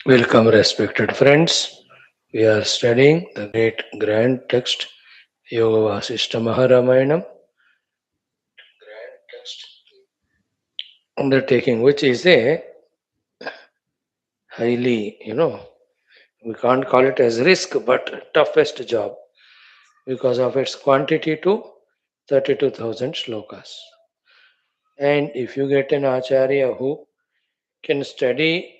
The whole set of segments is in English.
Welcome, respected friends. We are studying the great grand text Yoga Vaashishtha Maha Ramayanam, grand text undertaking, which is a highly, we can't call it as risk, but toughest job because of its quantity to 32,000 shlokas. And if you get an acharya who can study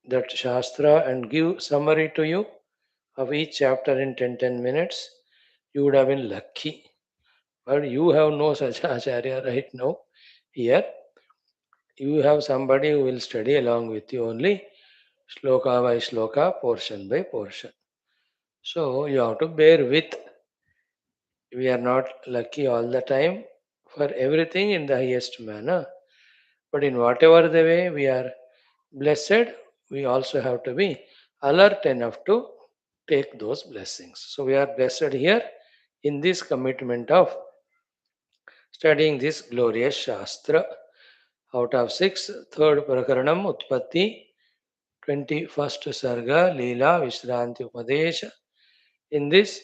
that shastra and give summary to you of each chapter in 10 minutes, you would have been lucky. But you have no such acharya right now. Here, you have somebody who will study along with you only, shloka by shloka, portion by portion. So you have to bear with. We are not lucky all the time for everything in the highest manner. But in whatever the way we are blessed, we also have to be alert enough to take those blessings. So we are blessed here in this commitment of studying this glorious Shastra. Out of six, third Prakaranam, Utpatthi, 21st Sarga, LEELA, VISHRANTHI, UPADESHA. In this,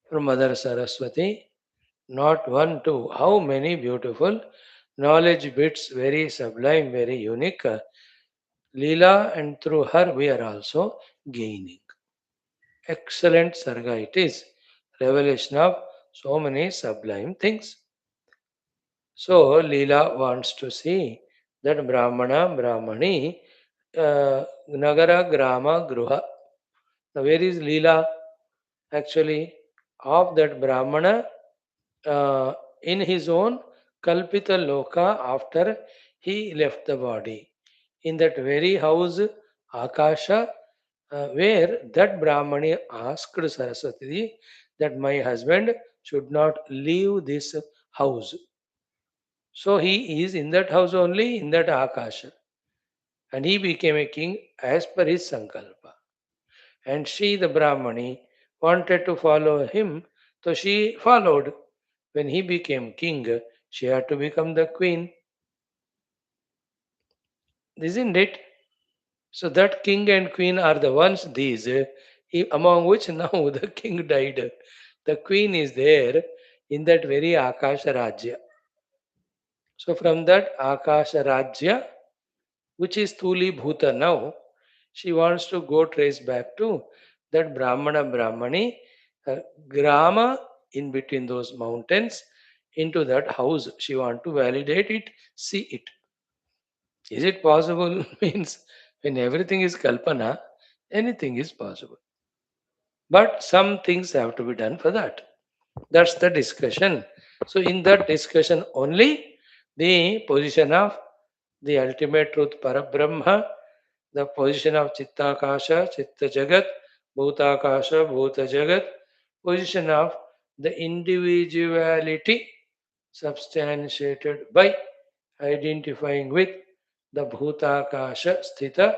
from Mother Saraswati, not one, two, how many beautiful knowledge bits, very sublime, very unique. LEELA, and through her we are also gaining. Excellent Sarga it is. Revelation of so many sublime things. So Leela wants to see that Brahmana, Brahmani, Nagara, Grama, Gruha. Now where is Leela actually of that Brahmana uh, in his own Kalpita Loka after he left the body. In that very house, Akasha, where that Brahmani asked Saraswati that my husband should not leave this house. So he is in that house only, in that Akasha. And he became a king as per his Sankalpa. And she, the Brahmani, wanted to follow him, so she followed. When he became king, she had to become the queen, isn't it? So that king and queen are the ones, these, among which now the king died. The queen is there in that very Akasha Rajya. So from that Akasha Rajya, which is Thuli Bhuta now, she wants to go trace back to that Brahmana Brahmani, Grama in between those mountains, into that house. She want to validate it, see it. Is it possible? Means when everything is Kalpana, anything is possible. But some things have to be done for that. That's the discussion. So in that discussion only, the position of the ultimate truth Parabrahma, the position of Chittakasha, Chitta Jagat, Bhutakasha, Bhuta Jagat, position of the individuality substantiated by identifying with the Bhutakasha Sthita,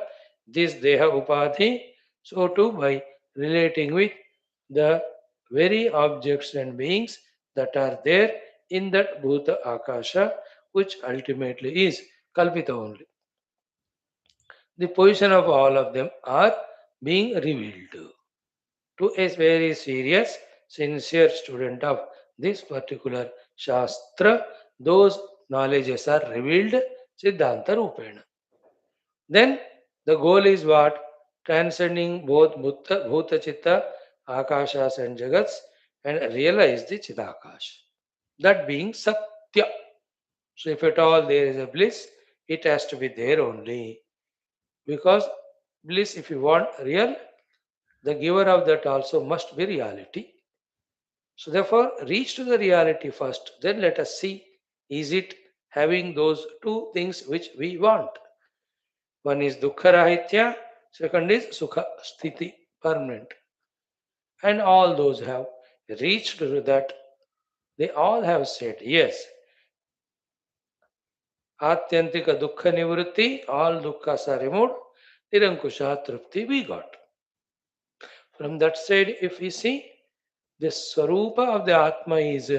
this Deha Upadhi, so too by relating with the very objects and beings that are there in that Bhuta Akasha, which ultimately is Kalpita only. The position of all of them are being revealed to a very serious, sincere student of this particular Shastra. Those knowledges are revealed Siddhanta Rupena. Then the goal is what? Transcending both Bhuta Chitta, Akashas and Jagats and realize the Chidakash. That being Satya. So if at all there is a bliss, it has to be there only. Because bliss, if you want real, the giver of that also must be reality. So therefore, reach to the reality first. Then let us see, is it having those two things which we want? One is dukkha rahitya, second is sukha sthiti, permanent. And all those have reached to that. They all have said, yes, atyantika dukkha nivritti, all dukkhas are removed, nirankusha trupti we got. From that side, if we see, the swarupa of the Atma is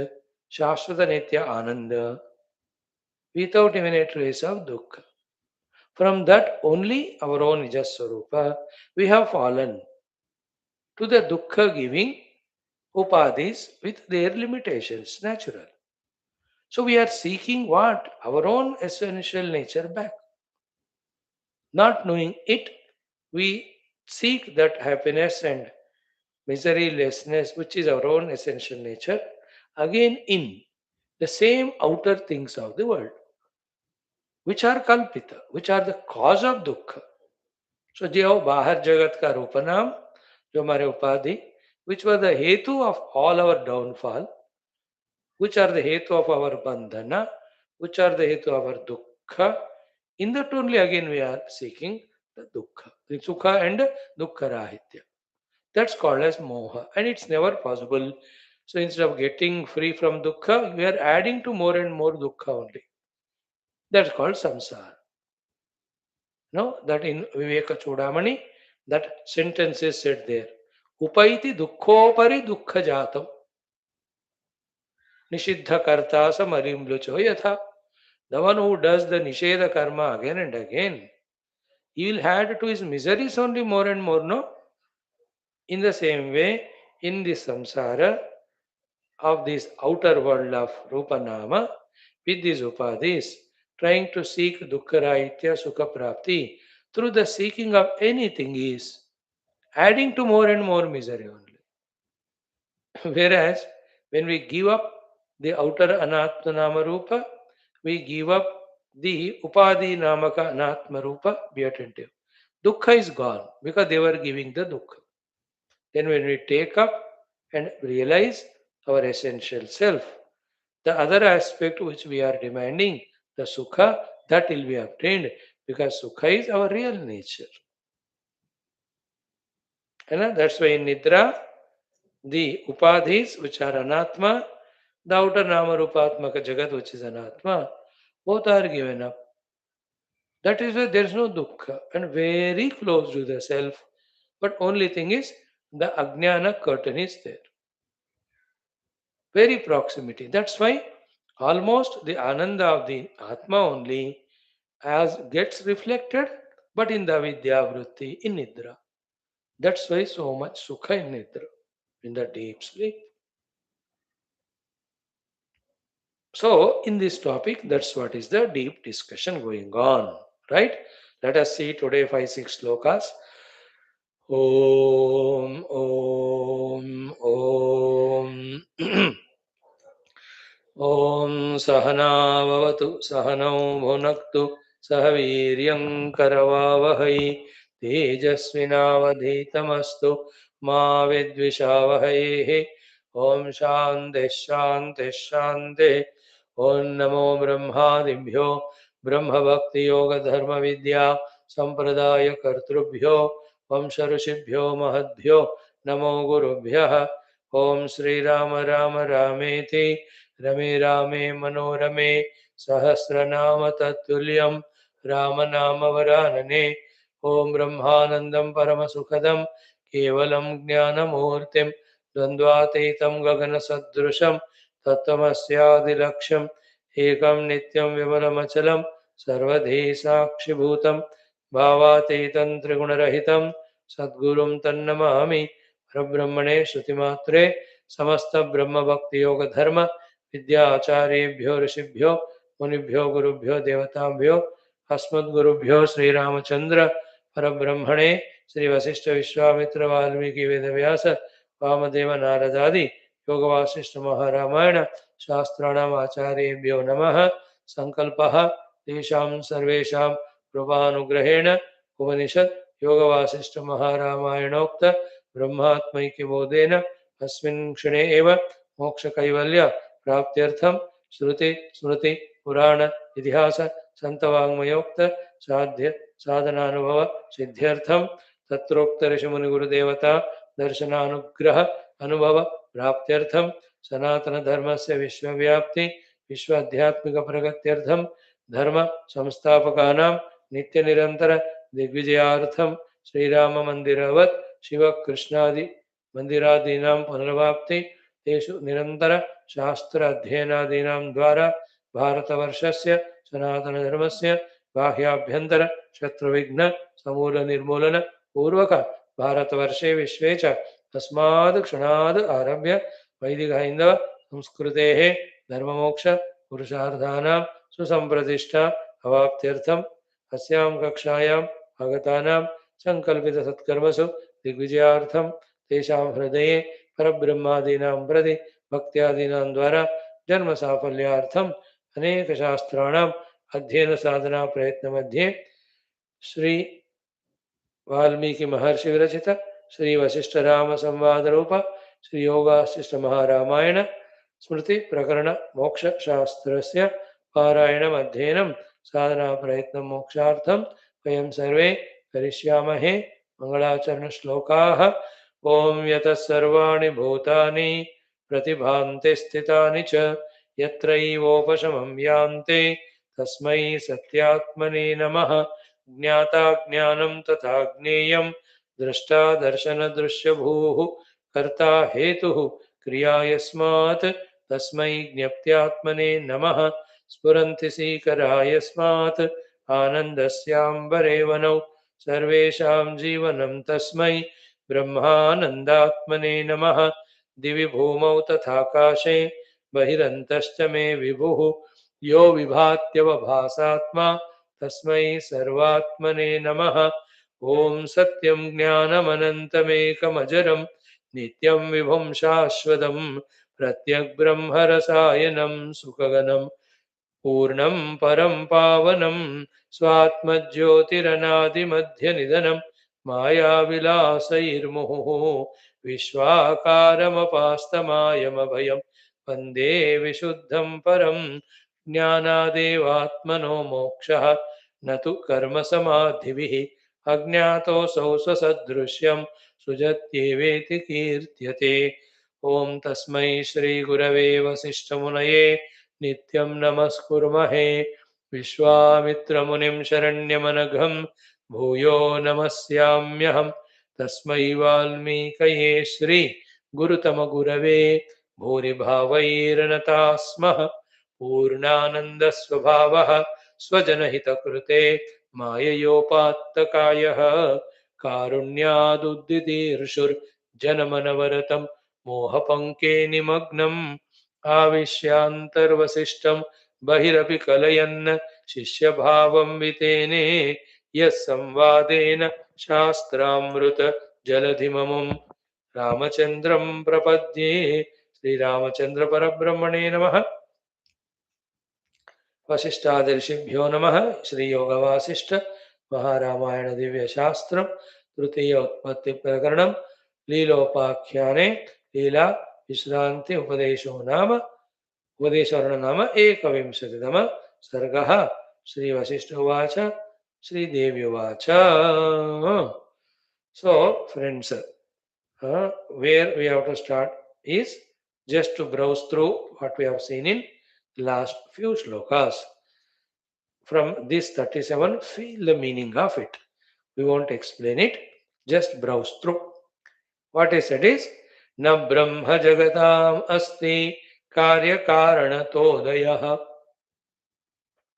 Shashvata Nitya Ananda without even a trace of dukkha. From that only our own Nijaswarupa, we have fallen to the dukkha giving upadhis with their limitations, natural. So we are seeking what? Our own essential nature back. Not knowing it, we seek that happiness and miserylessness, which is our own essential nature, again in the same outer things of the world, which are kalpita, which are the cause of dukkha. So जो बाहर जगत का रूप नाम जो हमारे उपाधि which were the hetu of all our downfall, which are the hetu of our bandhana, which are the hetu of our dukkha. In that only again we are seeking the dukkha, the sukha and dukkha rahitya. That's called as moha, and it's never possible. So instead of getting free from dukkha, we are adding to more and more dukkha only. That's called samsara. No, that in Viveka Chudamani, that sentence is said there. Upaiti dukkhopari dukkha jatam. Nishiddha karta samarimlucho yatha. The one who does the nisheda karma again and again, he will add to his miseries only more and more, no? In the same way, in this samsara of this outer world of Rupa Nama, with these upadhis, trying to seek dukkha rahitya sukha prapti, through the seeking of anything is adding to more and more misery only. Whereas when we give up the outer anatma nama rupa, we give up the upadhi namaka anatma rupa, be attentive. Dukkha is gone because they were giving the dukkha. Then when we take up and realize our essential self, the other aspect which we are demanding, the sukha, that will be obtained because sukha is our real nature. And that's why in Nidra, the upadhis which are anatma, the outer nama rupatmaka jagat which is anatma, both are given up. That is why there is no dukkha and very close to the self. But only thing is the ajnana curtain is there. Very proximity. That's why almost the ananda of the atma only as gets reflected, but in the vidya vritti in nidra. That's why so much sukha in nidra, in the deep sleep. So, in this topic, that's what is the deep discussion going on, right? Let us see today 5-6 slokas. Om, Om, Om. Om Sahanavavatu Sahanau Bhunaktu Sahaviryam Karavavahai Tejasvinavadhitamastu Ma Vidvishavahai Om Shanti Shanti Shanti Om Namo Brahmadibhyo Brahma Bhakti Yoga Dharma Vidya Sampradaya Kartrubhyo Vamsharishibhyo Mahadbhyo Namo Gurubhyah Om Sri Rama Rama Rameti रमे रामे मनोरमे सहस्रनाम तत्तुल्यं रामनाम वरानने ओम ब्रह्मानंदं परमसुखदं केवलं ज्ञानमूर्तिं द्वन्द्वातीतं गगनसदृशं तत्त्वमस्यादिलक्ष्यम् एकं नित्यं विमलमचलं सर्वधी साक्षिभूतं भावातीतं त्रिगुणरहितं सद्गुरुं तन्नमामि परब्रह्मणे श्रुतिमात्रे समस्त ब्रह्मभक्तियोगधर्म विद्याचार्येभ्यो ऋषिभ्यो मुनिभ्यो गुरुभ्यो देवताभ्यो अस्मद्गुरुभ्यो श्रीरामचंद्र परब्रह्मणे श्री वशिष्ठ विश्वामित्र वाल्मीकि वेदव्यास वामदेव नारदादि योग वासिष्ठ महारामायण शास्त्राणाम आचार्येभ्यो नमः संकल्पः तेषां सर्वेषां कृपानुग्रहेण उपनिषद योग वासिष्ठ महारामायणोक्त ब्रह्मात्मैक्यबोधेन अस्मिन् क्षणे एव मोक्ष कैवल्य प्राप्त्यर्थम श्रुति स्मृति पुराण इतिहास संतवाङ्मयोक्त साध्य साधनानुभव सिद्ध्यर्थम तत्रोक्त ऋषिमुनि गुरुदेवता दर्शनानुग्रह अनुभव प्राप्त्यर्थम सनातन धर्मस्य विश्वव्याप्ति विश्व आध्यात्मिक प्रगत्यर्थम धर्म संस्थापकानां नित्य निरंतर दिग्विजयार्थम श्रीराम मंदिरवत् शिव कृष्णादि मंदिरादीनां पुनर्वाप्ति तेषु निरंतर शास्त्र अध्ययनादीनां द्वारा भारतवर्षस्य सनातन धर्मस्य बाह्याभ्यंतर शत्रुविघ्न समूल निर्मूलन पूर्वक भारतवर्षे विश्वे च तस्माद् क्षणाद् आरभ्य वैदिक हैंदव संस्कृतेः धर्ममोक्ष पुरुषार्थानां सुसंप्रतिष्ठा अवाप्त्यर्थम् अस्यां कक्षायाम् आगतानां संकल्पितसत्कर्मसु दिग्विजयार्थं तेषां हृदये परब्रह्मादीनां प्रति भक्त्यादीनां द्वारा जन्म साफल्यार्थम् अनेक शास्त्राणाम् अध्ययन साधना प्रयत्न मध्ये श्री वाल्मीकि महर्षि विरचित श्री वशिष्ठ राम संवाद रूप श्री योगाशिष्ट महारामायण स्मृति प्रकरण मोक्ष शास्त्रस्य पारायणम् अध्ययनं साधना प्रयत्न मोक्षार्थं वयं सर्वे करिष्यामहे। मंगलाचरण श्लोकाः। ओम यतः सर्वाणि भूतानि प्रतिभान्ते स्थितानि च यत्रैवोपशमं यान्ते तस्मै सत्यात्मने नमः। ज्ञाता ज्ञानं तथा ज्ञेयं दृष्टा दर्शन दृश्यभूः कर्ता हेतुः क्रिया यस्मात् तस्मै ज्ञप्त्यात्मने नमः। स्फुरन्ति सीकरा यस्मात् आनन्दस्याम्बरे वनौ सर्वेषां जीवनं तस्मै ब्रह्मानन्दात्मने नमः। दिवि भूमौ तथाकाशे बहिरन्तश्च मे विभुः यो विभात्यवभासात्मा तस्मै सर्वात्मने नमः। ओम सत्यं ज्ञानमनन्तमेकमजरं नित्यं विभुं शाश्वतं प्रत्यग्ब्रह्मरसायनं सुखगनं पूर्णं परं पावनं स्वात्मज्योतिरनादिमध्यनिधनं मायाविलासैर्मुहुः विश्वाकारमपास्तमायमभयं वन्दे विशुद्धं परं। ज्ञानादेवात्मनो मोक्षः न तु कर्मसमाधिभिः अज्ञातोऽसौ स्वसदृश्यं सृजत्येवेति कीर्त्यते। ॐ तस्मै श्रीगुरवे वसिष्ठमुनये नित्यं नमस्कुर्महे। विश्वामित्रमुनिं शरण्यमनघं भूयो नमस्याम्यहं। तस्मै वाल्मीकये श्री गुरुतमगुरवे भूरिभावैर्नताः स्मः। पूर्णानन्दस्वभावः स्वजनहितकृते माययोपात्तकायः कारुण्यादुद्दितीर्षुर्जनमनवरतं मोहपङ्के निमग्नम् आविश्यान्तर्वसिष्ठं बहिरपि कलयन् शिष्यभावं वितेने यः संवादेन शास्त्रामृत जलधिममुं रामचन्द्रं प्रपद्ये। श्रीरामचन्द्र परब्रह्मणे नमः। वशिष्ठादिऋषिभ्यो नमः। श्री योग वासिष्ठ महारामायण दिव्य शास्त्रम तृतीय उत्पत्ति प्रकरणम लीलोपाख्याने लीला विश्रांति उपदेशो नाम उपदेशवर्ण नाम एकविंशतितम सर्गः। श्री वशिष्ठ उवाच श्रीदेवी उवाच। So friends, where we have to start is just to browse through what we have seen in last few shlokas. From this 37, feel the meaning of it. We won't explain it, just browse through. What is said is, na brahma jagatam asti karya karanatodayah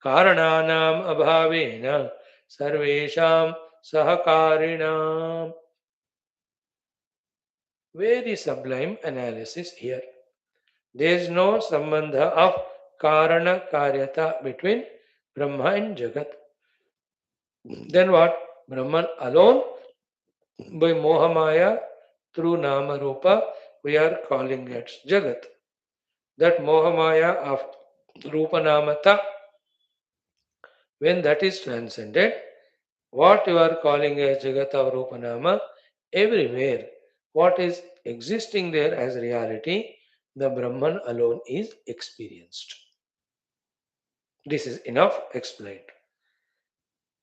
karananam abhavena sarvesham sahakarinam. Very sublime analysis here. There is no sambandha of karana karyata between Brahma and Jagat. Then what? Brahman alone, by Mohamaya, through Nama Rupa, we are calling it Jagat. That Mohamaya of Rupa Namata, when that is transcended, what you are calling as Jagat or Rupa Nama, everywhere, what is existing there as reality, the Brahman alone is experienced. This is enough explained.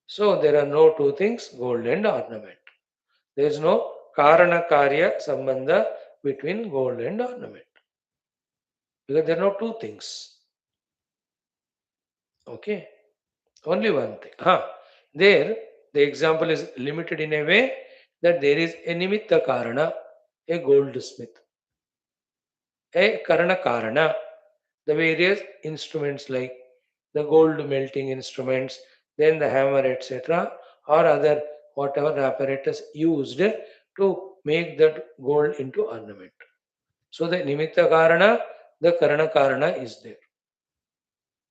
So there are no two things, gold and ornament. There is no karana karya sambandha between gold and ornament. Because there are no two things. Okay. Only one thing. There the example is limited in a way that there is a nimitta karana, a goldsmith. A karana karana, the various instruments like the gold melting instruments, then the hammer, etc., or other whatever apparatus used to make that gold into ornament. So the nimitta karana, the karana karana is there.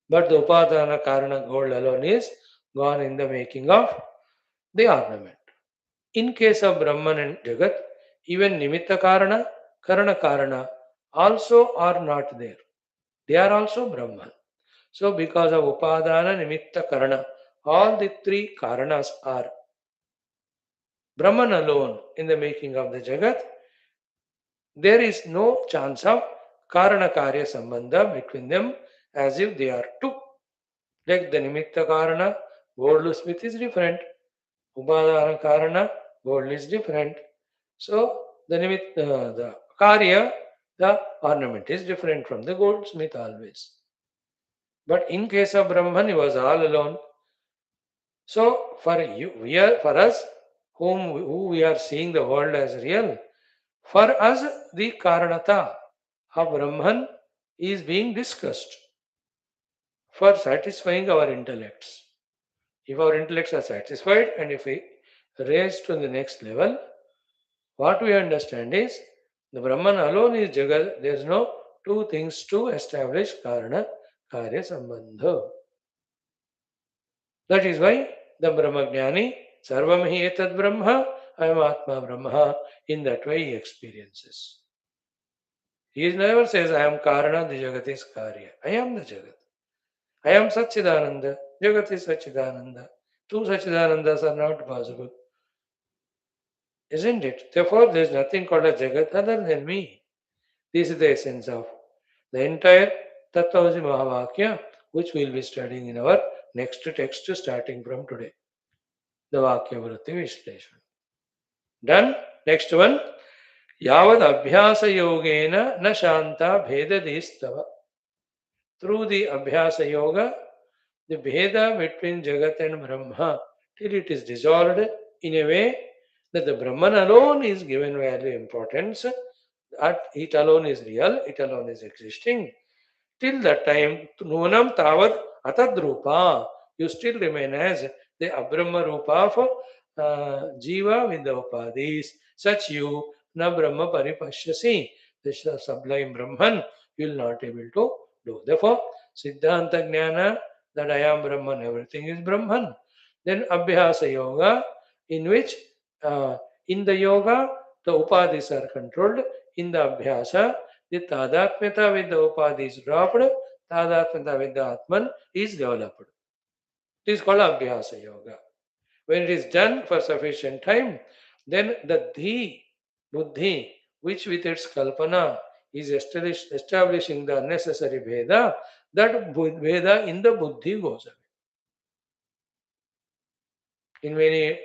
But the upadana karana gold alone is gone in the making of the ornament. In case of Brahman and Jagat, even nimitta karana, karana karana also are not there. They are also Brahman. So because of upadana, nimitta, karana, all the three karanas are Brahman alone in the making of the Jagat. There is no chance of karana karya sambandha between them as if they are two. Like the nimitta karana, gold smith is different. Upadana karana, gold is different. So the nimitta, the karya, the ornament is different from the goldsmith always. But in case of Brahman, he was all alone. So for you, for us, who we are seeing the world as real, for us the karanata of Brahman is being discussed for satisfying our intellects. If our intellects are satisfied and if we raise to the next level, what we understand is the Brahman alone is Jagat. There is no two things to establish Karana Karya Sambandha. That is why the Brahmajnani, Sarvam hi etad Brahma, I am Atma Brahma, in that way he experiences. He never says, I am Karana, the Jagat is Karya. I am the Jagat. I am Satchidananda, Jagat is Satchidananda. Two Satchidanandas are not possible. Isn't it? Therefore, there is nothing called a Jagat other than me. This is the essence of the entire Tattvasi Mahavakya, which we will be studying in our next text starting from today. The Vakya Vritti Vishleshana. Done. Next one. Yavad Abhyasa Yogena na Shanta Bhedadistava. Through the Abhyasa Yoga, the Bheda between Jagat and Brahma, till it is dissolved in a way that the Brahman alone is given value importance, that it alone is real, it alone is existing. Till that time, Nunam Tavad Atadrupa, you still remain as the Abrahma Rupa of Jiva with the Upadis. Such you, na Brahma Paripashyasi, the sublime Brahman, you will not able to do. Therefore, Siddhanta Jnana, that I am Brahman, everything is Brahman. Then Abhyasa Yoga, in which in the yoga, the Upadis are controlled. In the Abhyasa, the Tadatmyata with the Upadhi is dropped, Tadatmyata with the Atman is developed. It is called Abhyasa Yoga. When it is done for sufficient time, then the Dhi, Buddhi, which with its Kalpana is establishing the necessary Veda, that Veda in the Buddhi goes away. In many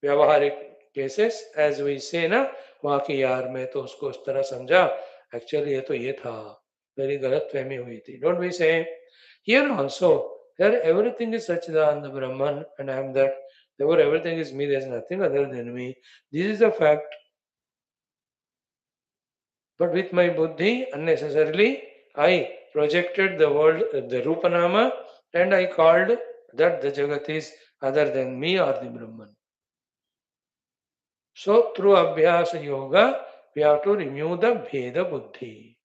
व्यवहारिक cases as we से ना वहाँ की यार मैं तो उसको उस तरह समझा एक्चुअली ये तो ये था मेरी गलत फहमी हुई थी डोंट वी से here also here everything is Sachchidanand Brahman and I am that therefore everything is me, there is nothing other than me, this is a fact. But with my buddhi unnecessarily I projected the world, the rupanama, and I called that the jagat is other than me or the Brahman. So through Abhyasa Yoga, we have to remove the Bheda Buddhi.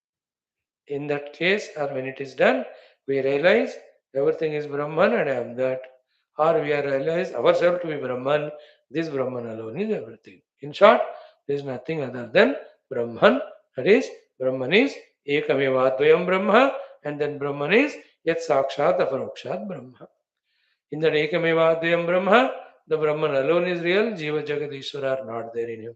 In that case, or when it is done, we realize everything is Brahman and I am that. Or we realize ourselves to be Brahman, this Brahman alone is everything. In short, there is nothing other than Brahman. That is, Brahman is Ekamevadvayam Brahma, and then Brahman is Yat Sakshat Aparokshat Brahma. In that Ekamevadvayam Brahma, the Brahman alone is real, Jiva Jagat Ishvara are not there in him.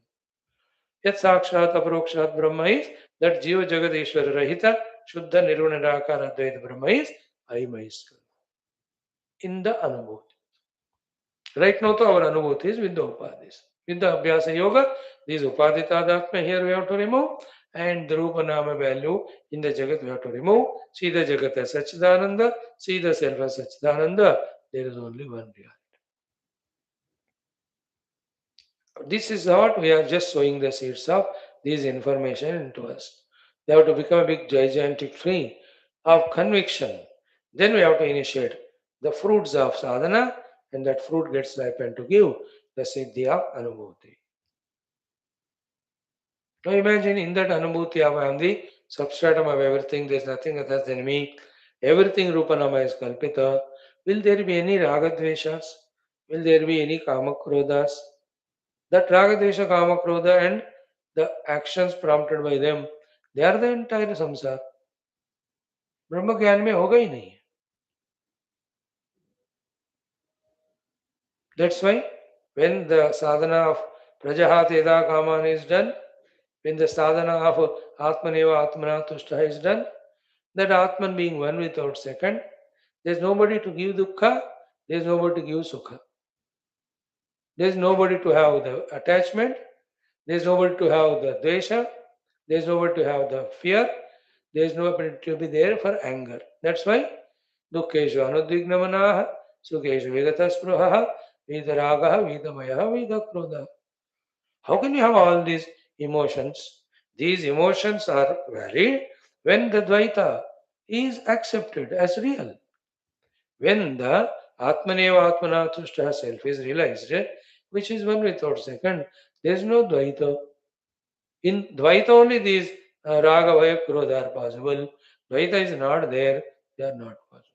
Yat Sakshat Aparokshat Brahma is that Jiva Jagat Ishvara Rahita, Shuddha Nirvana Nirakara Advaita Brahma is I myself. In the Anubhuti. Right now, our Anubhuti is with the Upadis. With the Abhyasa Yoga, these Upadhi Tadatma here we have to remove, and the Rupa Nama value in the Jagat we have to remove. See the Jagat as Satchidananda, see the Self as Satchidananda. There is only one reality. This is what we are just sowing the seeds of this information into us. They have to become a big gigantic tree of conviction. Then we have to initiate the fruits of sadhana, and that fruit gets ripened to give the siddhi of anubhuti. Now imagine in that anubhuti of I am the substratum of everything, there is nothing other than me, everything Rupanama is kalpita. Will there be any ragadveshas? Will there be any kamakrodhas? That ragadvesha kamakrodha and the actions prompted by them, they are the entire samsara. ब्रह्म ज्ञान में होगा ही नहीं. That's why when the sadhana of Prajahata Kaman is done, when the sadhana of Atmaneva Atmana Tushta is done, that Atman being one without second, there is nobody to give dukkha, there is nobody to give sukha. There is nobody to have the attachment, there is nobody to have the dvesha, there is nobody to have the fear, there is nobody to be there for anger. That's why dukkeshu anudvignamanaha, sukeshu vigataspruhaha, vidaraga, vidamaya, vidakrodha. How can you have all these emotions? These emotions are valid when the Dvaita is accepted as real. When the Atmaneva Atmana Tushta self is realized, which is one without second, there is no Dvaita. In Dvaita only these Raga, Vaya, Krodha are possible. Dvaita is not there, they are not possible.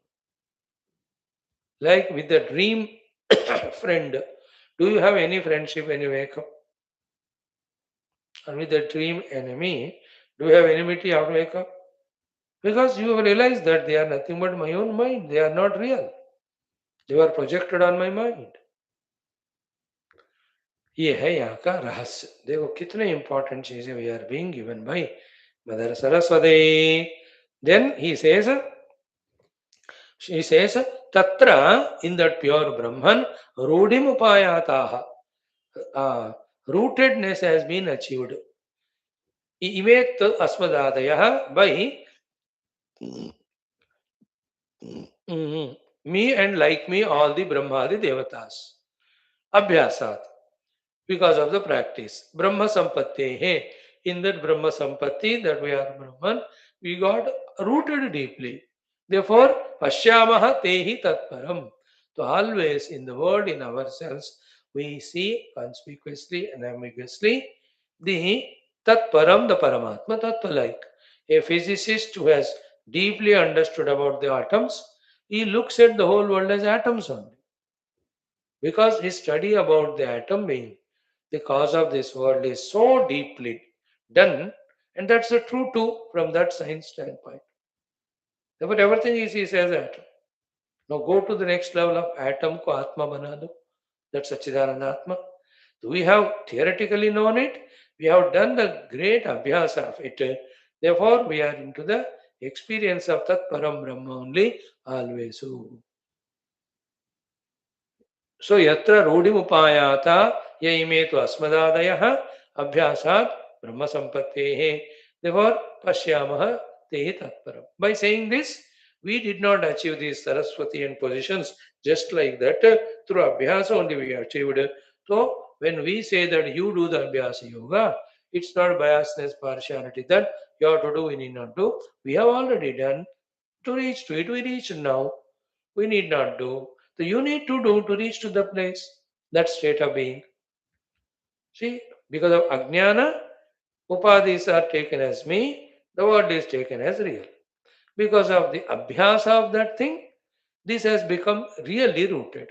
Like with the dream friend, do you have any friendship when you wake up? And with the dream enemy, do you have enmity after wake up? Because you have realized that they are nothing but my own mind. They are not real. They were projected on my mind. ये है यहाँ का रहस्य. देखो कितने important चीजें we are being given by mother Saraswati. Then he says, she says, tatra, in that pure Brahman, rudim upayataha. Rootedness has been achieved. Imet asmadadaya, by me and like me all the Brahmadi Devatas. Abhyasat, because of the practice. Brahma Sampatti, in that Brahma Sampatti, that we are Brahman, we got rooted deeply. Therefore, Pashyamaha Tehi Tatparam. So always in the world, in ourselves, we see conspicuously and ambiguously the Tatparam, the Paramatma Tattva. Like a physicist who has deeply understood about the atoms, he looks at the whole world as atoms only. Because his study about the atom being the cause of this world is so deeply done, and that's the true too from that science standpoint. Therefore, everything he sees as atom. Now go to the next level of atom ko Atma banado. That's Sachidananda Atma. So we have theoretically known it, we have done the great abhyasa of it. Therefore, we are into the experience of Tat Param Brahma only always. So yatra rudimupayata yaimetu asmadadayah abhyasat brahma sampattehe. Therefore, pashyamaha tehi tatparam. By saying this, we did not achieve these Saraswati and positions just like that. Through abhyasa only we achieved. So, when we say that you do the abhyasa yoga, it's not biasness, partiality that you have to do, we need not do. We have already done. To reach to it, we reach now. We need not do. So you need to do to reach to the place, that state of being. See, because of ajnana, upadhis are taken as me, the world is taken as real. Because of the abhyasa of that thing, this has become really rooted.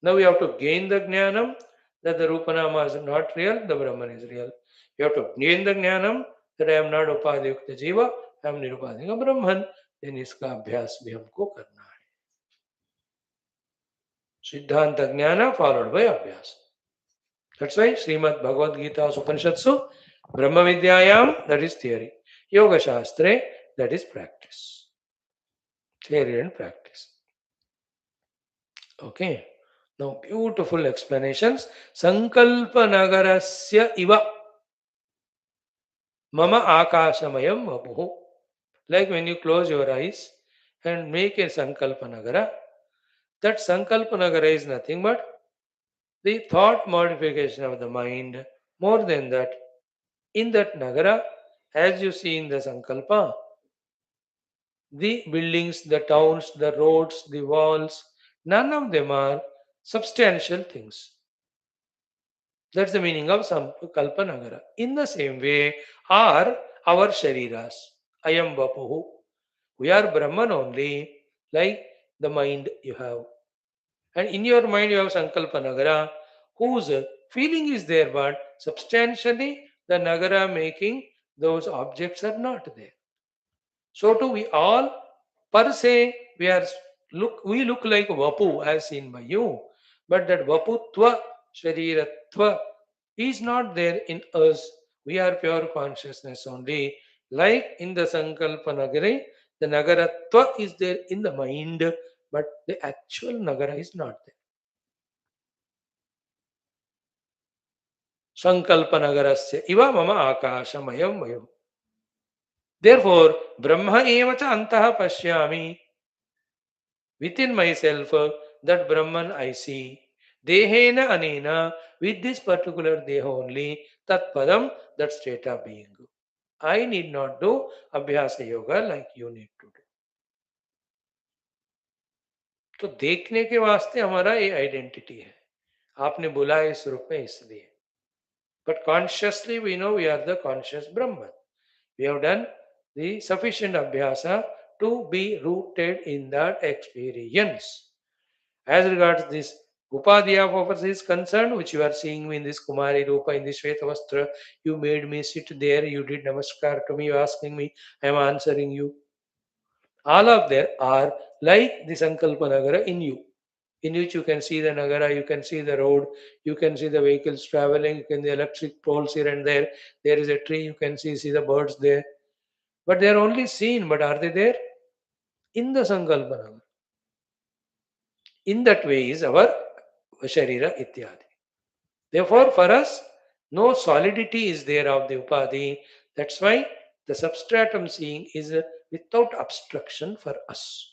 Now we have to gain the jnanam that the Rupanama is not real, the Brahman is real. You have to gain the jnanam that I am not upadhyukta jiva, I am nirupadhyaka Brahman. Then इसका अभ्यास भी हमको करना है. सिद्धांत ज्ञान followed by abhyas. That's why Srimad Bhagavad Gita Upanishatsu, Brahma Vidyayam, that is theory. Yoga Shastre, that is practice. Theory and practice. Okay. Now, beautiful explanations. Sankalpa Nagarasya Iva Mama Akashamayam Vapuhu. Like when you close your eyes and make a Sankalpa Nagara, that Sankalpa Nagara is nothing but the thought modification of the mind. More than that, in that Nagara, as you see in the Sankalpa, The buildings, the towns, the roads, the walls, none of them are substantial things. That's the meaning of Kalpanagara. In the same way, are our shariras. I am Vapuhu. We are Brahman only, like the mind you have. And in your mind, you have Sankalpa Nagara, whose feeling is there, but substantially, the Nagara making those objects are not there. So too, we all per se we look like Vapu as seen by you, but that Vaputva, Shariratva is not there in us. We are pure consciousness only. Like in the Sankalpa Nagari, the Nagaratva is there in the mind, but the actual Nagara is not there. Sankalpa Nagarasya iva mama akashamayam vayam. Therefore, Brahma evacha antaha pashyami. Within myself, that Brahman I see. Dehena anena, with this particular deha only, tat padam, that state of being. I need not do abhyasa yoga like you need to do. तो देखने के वास्ते हमारा ये identity है. आपने बोला इस रूप में इसलिए. But consciously we know we are the conscious Brahman. We have done the sufficient abhyasa to be rooted in that experience. As regards this Upadhyaya purpose is concerned, which you are seeing me in this Kumari Rupa, in this Shvetavastra, you made me sit there, you did namaskar to me, you asking me, I am answering you. All of them are like the Sankalpa Nagara in you, in which you can see the Nagara, you can see the road, you can see the vehicles traveling, you can see the electric poles here and there. There is a tree, you can see the birds there. But they are only seen, but are they there? In the Sankalpa Nagara. In that way is our Sharira Ityadi. Therefore, for us, no solidity is there of the Upadhi. That's why the substratum seeing is without obstruction for us.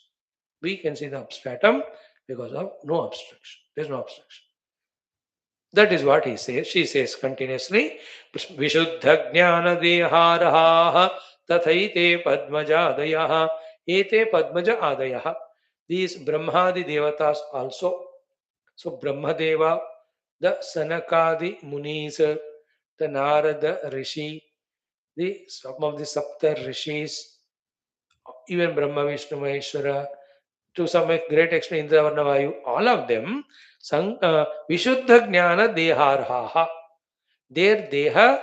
We can see the substratum because of no obstruction. There is no obstruction. That is what he says. She says continuously, Vishuddha Jnana Deharaha Tathaite Padmajadayaha Ete Padmaja Adayaha. These Brahmadi Devatas also. So Brahmadeva, the Sanakadi Munis, the Narada Rishi, some of the Sapta Rishis, even Brahma Vishnu Maheshwara, to some great extent Indravarnavayu, all of them, Vishuddha Jnana Deharhaha. Their Deha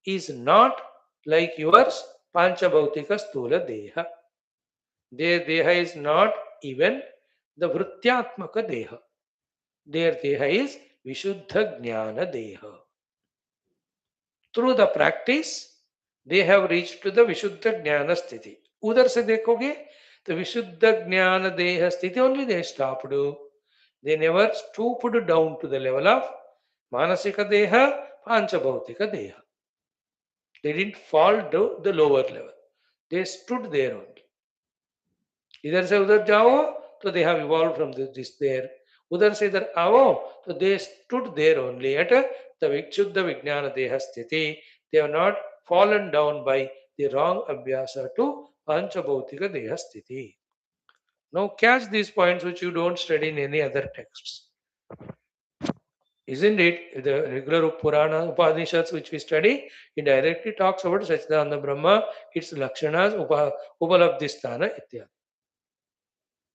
is not like yours, Panchabhautika Stula Deha. Their Deha is not even the Vrutyatmaka Deha. Their Deha is Vishuddha Jnana Deha. Through the practice, they have reached to the Vishuddha Jnana Sthiti. उधर से देखोगे तो विशुद्ध ज्ञान देह स्थिति only they stopped. They never stooped down to the level of manasika deha, panchabhautika deha. They didn't fall to the lower level. They stood there only. इधर से उधर जाओ तो they have evolved from this there. उधर से इधर आओ तो they stood there only at the Vikshuddha Vijnana Deha Sthiti. They have not fallen down by the wrong abhyasa to Panchabhautika Deha Sthiti. Now catch these points which you don't study in any other texts. Isn't it? The regular Purana Upanishads which we study, it directly talks about Satchidananda Brahma, its Lakshanas, Upalabdhisthana, ityadi.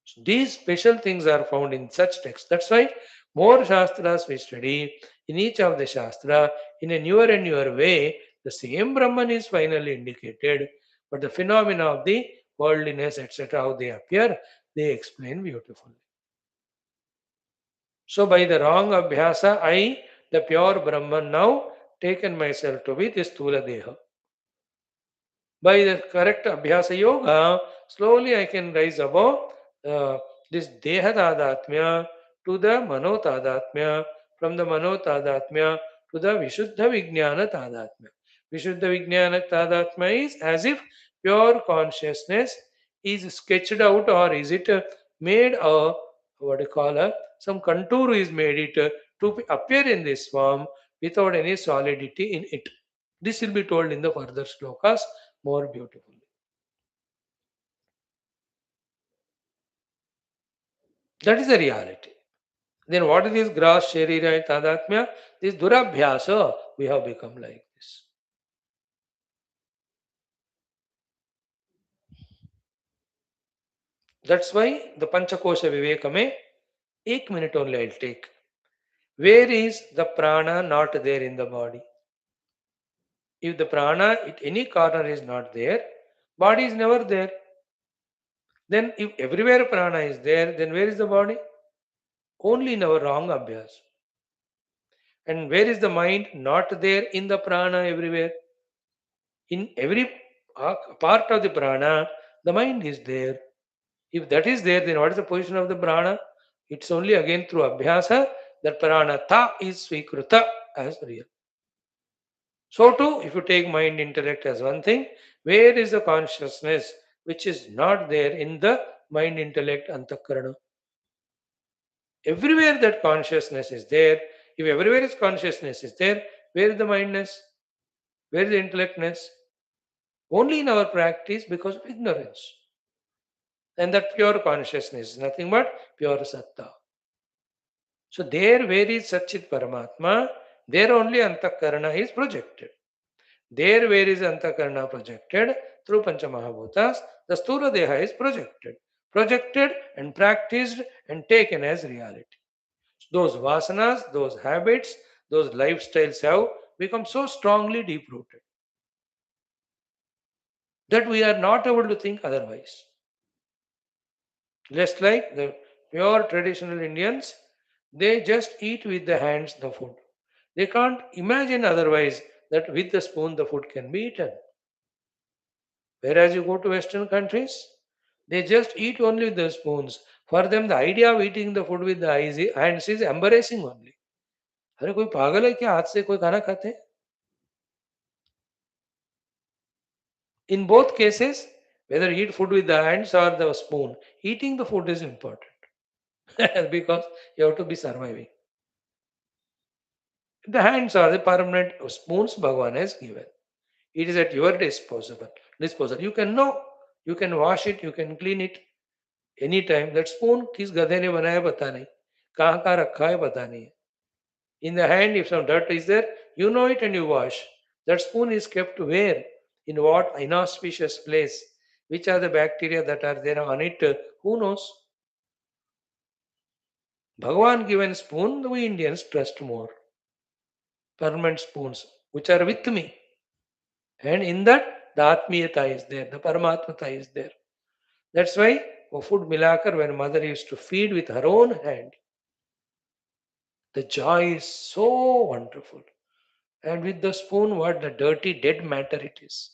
So these special things are found in such texts. That's why more Shastras we study, in each of the Shastra, in a newer and newer way, the same Brahman is finally indicated, but the phenomena of the worldliness, etc., how they appear, they explain beautifully. So by the wrong abhyasa, I, the pure Brahman, now taken myself to be this Stula Deha. By the correct abhyasa yoga, slowly I can rise above this Deha Tadatmya to the Mano Tadatmya, from the Mano Tadatmya to the Vishuddha Vijnana Tadatmya. Vishuddha Vijnana Tadatmya is as if pure consciousness is sketched out, or is it made a, what do you call, some contour is made it to appear in this form without any solidity in it. This will be told in the further slokas more beautifully. That is the reality. Then what is this gross sharira and tadatmya? This durabhyasa, we have become like this. That's why the Panchakosha Vivekame, 1 minute only I'll take. Where is the prana not there in the body? If the prana at any corner is not there, body is never there. Then if everywhere prana is there, then where is the body? Only in our wrong abhyas. And where is the mind? Not there in the prana everywhere. In every part of the prana, the mind is there. If that is there, then what is the position of the prana? It's only again through abhyasa that prana ta is svikruta as real. So too, if you take mind intellect as one thing, where is the consciousness which is not there in the mind intellect antakarana? Everywhere that consciousness is there, if everywhere is consciousness is there, where is the mindness? Where is the intellectness? Only in our practice because of ignorance. And that pure consciousness is nothing but pure satta. So there where is Satchit Paramatma, there only Antakarana is projected. There where is Antakarana projected through Panchamahabhutas, the Sthula Deha is projected. Projected and practiced and taken as reality. Those vasanas, those habits, those lifestyles have become so strongly deep rooted that we are not able to think otherwise. Just like the pure traditional Indians, they just eat with the hands the food. They can't imagine otherwise that with the spoon the food can be eaten. Whereas you go to Western countries, they just eat only with the spoons. For them, the idea of eating the food with the hands is embarrassing only. अरे कोई पागल है क्या हाथ से कोई खाना खाते हैं? In both cases, whether eat food with the hands or the spoon, eating the food is important because you have to be surviving. The hands are the permanent spoons Bhagavan has given. It is at your disposal. You can know, you can wash it, you can clean it anytime. That spoon किस गधे ने बनाया पता नहीं, कहाँ कहाँ रखा है पता नहीं. In the hand, if some dirt is there, you know it and you wash. That spoon is kept where? In what inauspicious place? Which are the bacteria that are there on it? Who knows? Bhagavan given spoon, we Indians trust more. Permanent spoons, which are with me. And in that, the Atmiyata is there, the Paramatmata is there. That's why food milakar, when mother used to feed with her own hand, the joy is so wonderful. And with the spoon, what the dirty dead matter it is.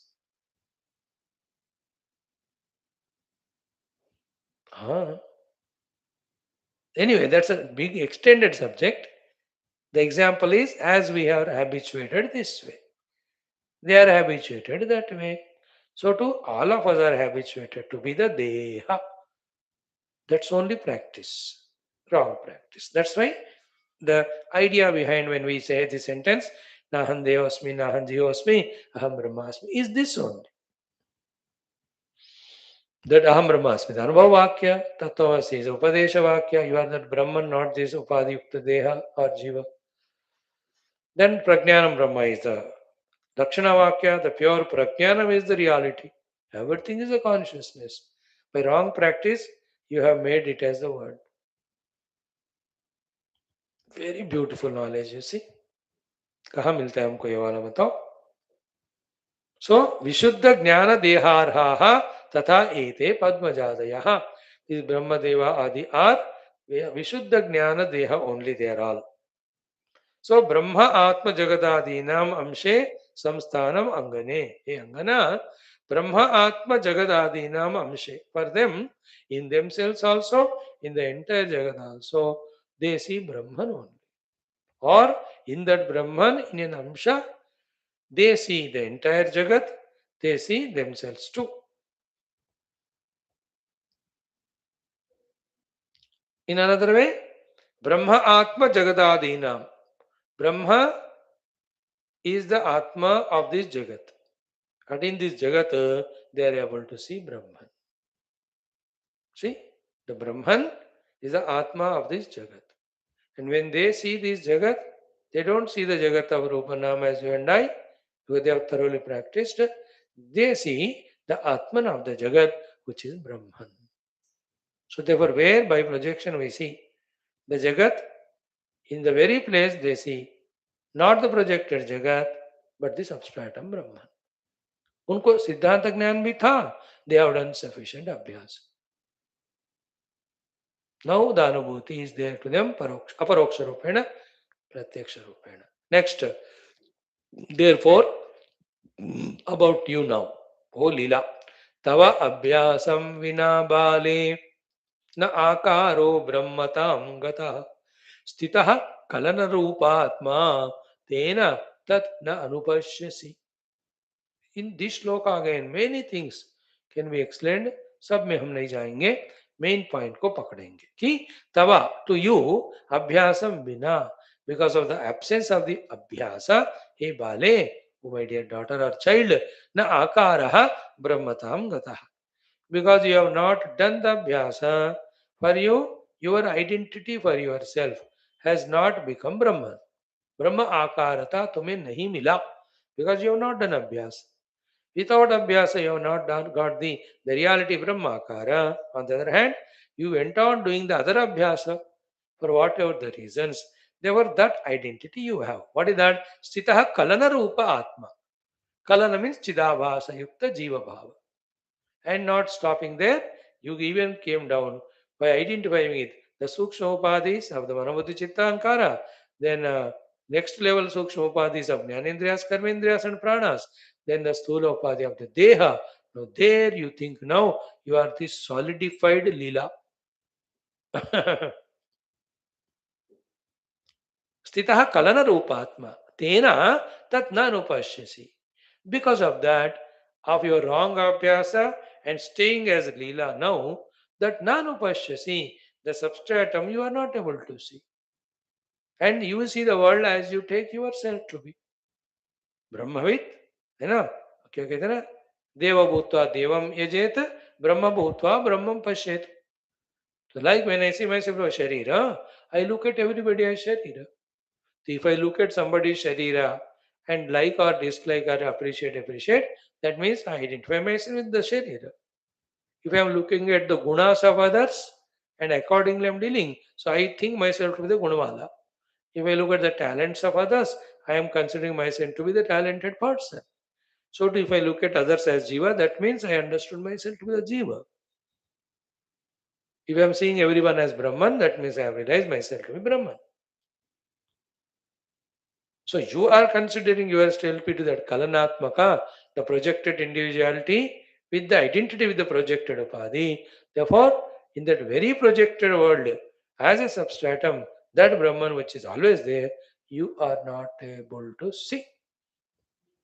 Ah. Anyway, that's a big extended subject. The example is as we are habituated this way. They are habituated that way. So too, all of us are habituated to be the Deha. That's only practice, wrong practice. That's why the idea behind when we say this sentence, Nahan Devasmi, Nahan Jivasmi, Aham Brahmasmi, is this only. That Aham Brahmasmi, the Anubhava Vakya, Tattvamasi is Upadesha Vakya, you are that Brahman, not this Upadhyukta Deha or Jiva. Then Prajnanam Brahma is the Dakshina Vakya, the pure Prajnanam is the reality. Everything is a consciousness. By wrong practice, you have made it as the word. Very beautiful knowledge, you see. कहाँ मिलता है हमको ये वाला बताओ. सो विशुद्ध ज्ञान देहार्हा तथा एते पद्मजादयः. These Brahmadeva Adi are Vishuddha Jnana Deha only, they are all. So Brahma Atma Jagadadinam Amshe Samsthanam Angane. Hey Angana, Brahma Atma Jagadadinam Amshe. For them, in themselves also, in the entire Jagad also, they see Brahman only. Or in that Brahman, in an Amsha, they see the entire Jagat, they see themselves too. In another way, Brahma Atma Jagadadinam. Brahma is the Atma of this Jagat. And in this Jagat, they are able to see Brahman. See, the Brahman is the Atma of this Jagat. And when they see this Jagat, they don't see the Jagat of Rupanam as you and I, because they have thoroughly practiced. They see the Atman of the Jagat, which is Brahman. So therefore, where by projection we see the Jagat, in the very place they see not the projected Jagat, but the substratum Brahman. उनको सिद्धांत ज्ञान भी था. They have done sufficient abhyas. Now the anubhuti is there to them aparoksha rupena, pratyaksha rupena. Next, therefore, about you now, O Leela. Tava abhyasam vina bale na akaro brahmatam gata stitah kalana rupatma tena tat na anupashyasi. In this shloka again many things can be explained. सब में हम नहीं जाएंगे. Main point को पकड़ेंगे कि तवा to you अभ्यासम बिना, because of the absence of the abhyasa, he bale, oh my dear daughter or child, na akaraha brahmatam gatah, because you have not done the abhyasa. For you, your identity for yourself has not become Brahman. Brahma akarata तुम्हें नहीं मिला, because you have not done abhyasa. Without abhyasa, you have not got the reality Brahmakara. On the other hand, you went on doing the other abhyasa for whatever the reasons. Therefore, that identity you have. What is that? Sthitaha kalana rupa atma. Kalana means chidabhasa yukta jiva bhava. And not stopping there, you even came down by identifying with the sukshma upadhis of the manabuddhi chitta ankara. Then next level sukshma upadhis of jnanendriyas, karmendriyas and pranas. Then the sthula upadhi of the deha. Now there you think now you are this solidified lila. Sthitaha kalana rupatma. Tena tat nanupashyasi. Because of that, of your wrong abhyasa and staying as Leela now, that nanupashyasi, the substratum, you are not able to see. And you will see the world as you take yourself to be. Brahmavit, है ना? क्या कहते हैं ना? देव भूत्वा देवम यजेत, ब्रह्म भूत्वा ब्रह्मम पश्येत. So like when I see myself as Sharira, I look at everybody as Sharira. So if I look at somebody's Sharira and like or dislike or appreciate, that means I identify myself with the Sharira. If I am looking at the gunas of others and accordingly I am dealing, so I think myself to be the gunamala. If I look at the talents of others, I am considering myself to be the talented person. So if I look at others as Jiva, that means I understood myself to be the Jiva. If I am seeing everyone as Brahman, that means I have realized myself to be Brahman. So you are considering yourself to that Kalanatmaka, the projected individuality with the identity with the projected upadhi. Therefore, in that very projected world, as a substratum, that Brahman which is always there, you are not able to see.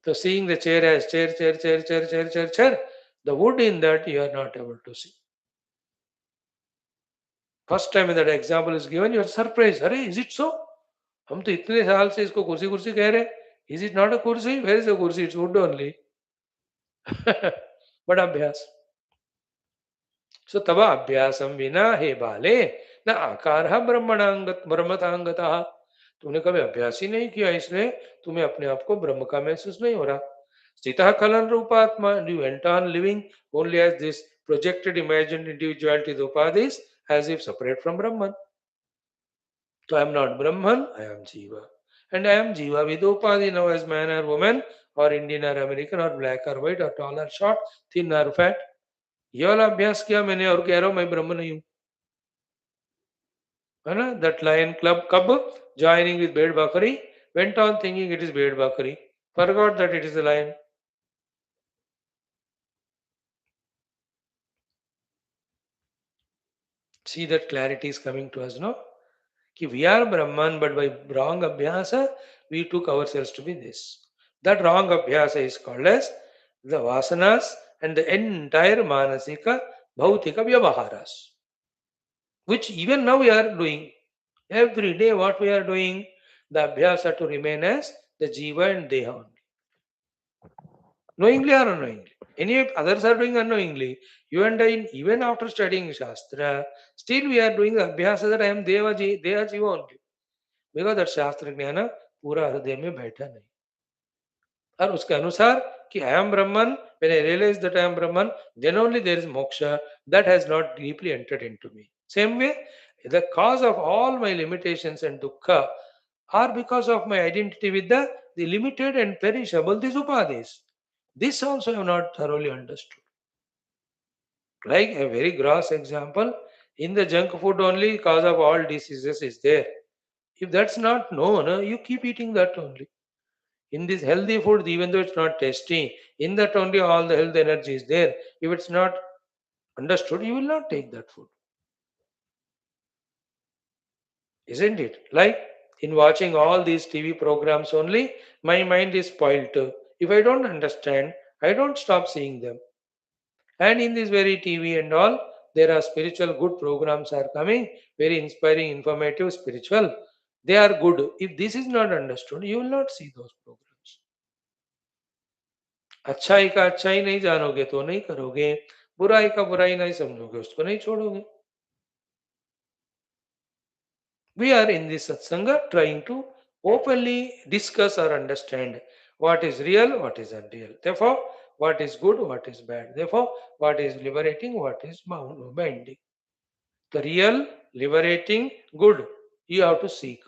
So seeing the chair as chair, the wood in that you are not able to see. First time that example is given, you are surprised. Are, is it so? हम तो इतने साल से इसको कुर्सी कुर्सी कह रहे. Is it not a kursi? Where is the kursi? It's wood only. But abhyas. So tava abhyasam vina he bale na akarha brahmatangata. तुमने कभी अभ्यास ही नहीं किया, इसलिए तुम्हें अपने आप को ब्रह्म का महसूस नहीं हो रहा. स्थितः kiln रूपात्मा, you went on living only as this projected imagined individuality, the upadhis, as if separate from Brahman. So I am not Brahman, I am Jiva. And I am Jiva with upadhi now as man or woman or Indian or American or black or white or tall or short, thin or fat. ये वाला अभ्यास किया मैंने और कह रहा हूं मैं ब्रह्म नहीं हूं, है ना? That lion club cub joining with Bed Bakari went on thinking it is Bed Bakari, forgot that it is a lion. See that clarity is coming to us, no? Ki we are Brahman, but by wrong abhyasa, we took ourselves to be this. That wrong abhyasa is called as the vasanas and the entire manasika bhautika vyavaharas, which even now we are doing. Every day what we are doing, the abhyasa to remain as the jiva and deha only. Knowingly or unknowingly. Any others are doing unknowingly. You and I, even after studying Shastra, still we are doing the abhyasa that I am Deha Jiva only. Because that Shastra Jnana पूरा हृदय में बैठा नहीं और उसके अनुसार कि I am Brahman, when I realize that I am Brahman, then only there is moksha that has not deeply entered into me. Same way, the cause of all my limitations and dukkha are because of my identity with the limited and perishable, these upadis. This also I have not thoroughly understood. Like a very gross example, in the junk food only cause of all diseases is there. If that's not known, you keep eating that only. In this healthy food, even though it's not tasty, in that only all the health energy is there. If it's not understood, you will not take that food. Isn't it? Like in watching all these TV programs only, my mind is spoiled. If I don't understand, I don't stop seeing them. And in this very TV and all, there are spiritual good programs are coming, very inspiring, informative, spiritual. They are good. If this is not understood, you will not see those programs. अच्छाई का अच्छाई नहीं जानोगे तो नहीं करोगे, बुराई का बुराई नहीं समझोगे उसको नहीं छोड़ोगे. We are in this satsanga trying to openly discuss or understand what is real, what is unreal. Therefore, what is good, what is bad. Therefore, what is liberating, what is binding. The real, liberating, good, you have to seek.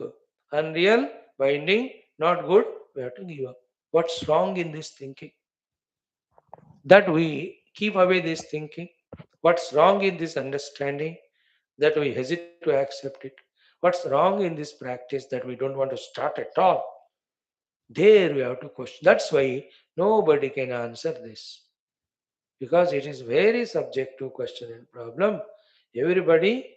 Unreal, binding, not good, we have to give up. What's wrong in this thinking? That we keep away this thinking. What's wrong in this understanding? That we hesitate to accept it. What's wrong in this practice that we don't want to start at all? There we have to question. That's why nobody can answer this. Because it is very subject to question and problem. Everybody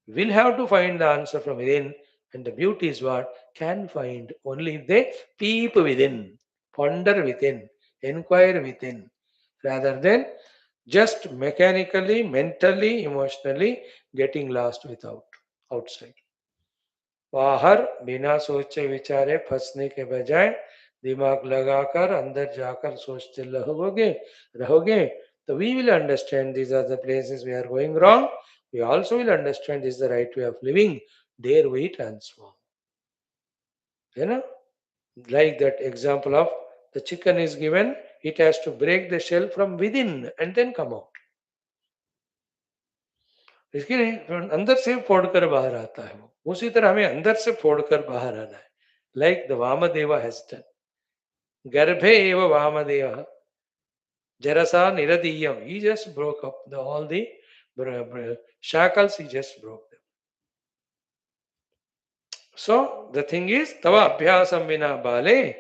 will have to find the answer from within. And the beauty is what can find only if they peep within, ponder within, inquire within, rather than just mechanically, mentally, emotionally getting lost without outside. बाहर बिना सोचे विचारे फंसने के बजाय दिमाग लगाकर अंदर जाकर सोचते रहोगे तो we will understand these are the places we are going wrong. We also will understand this is the right way of living. There we transform. You know, like that example of the chicken is given, it has to break the shell from within and then come out. इसके लिए अंदर से फोड़कर बाहर आता है वो उसी तरह हमें अंदर से फोड़कर बाहर आना है. Like the Vamadeva has done. Garbhe eva Vamadeva. Jarasa niradiyam. He just broke up all the shackles, he just broke them. So the thing is, tava abhyasam vina bale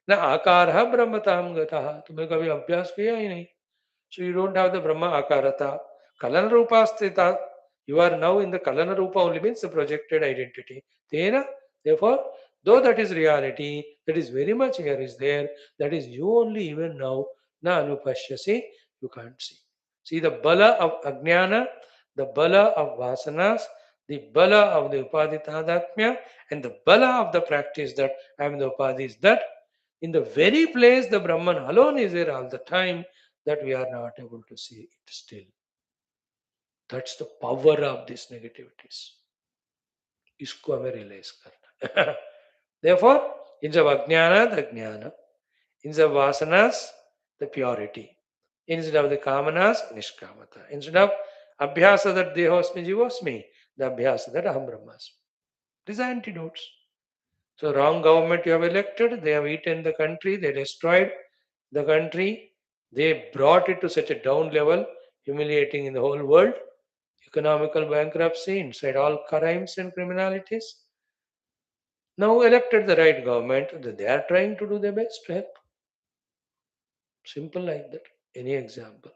na akarha brahmatam gataha. तुम्हें कभी अभ्यास किया ही नहीं. So you don't have the Brahma akarata. Kalana rupa sthita. You are now in the Kalana rupa only means the projected identity. Tena, therefore, though that is reality, that is very much here is there, that is you only even now, na anupashyasi, you can't see. See the bala of ajnana, the bala of vasanas, the bala of the upaditadatmya, and the bala of the practice that I am the upadis, that in the very place the Brahman alone is there all the time, that we are not able to see it still. That's the power of these negativities. इसको हमें realize करना. Therefore, instead of ajnana, the jnana. Instead of vasanas, the purity. Instead of the kamanas, nishkamata. Instead of abhyasa that dehosmi jivosmi, the abhyasa that aham brahmasmi. These are antidotes. So wrong government you have elected, they have eaten the country, they destroyed the country, they brought it to such a down level, humiliating in the whole world, economical bankruptcy inside all crimes and criminalities. Now elected the right government, they are trying to do their best to help. Simple like that. Any example?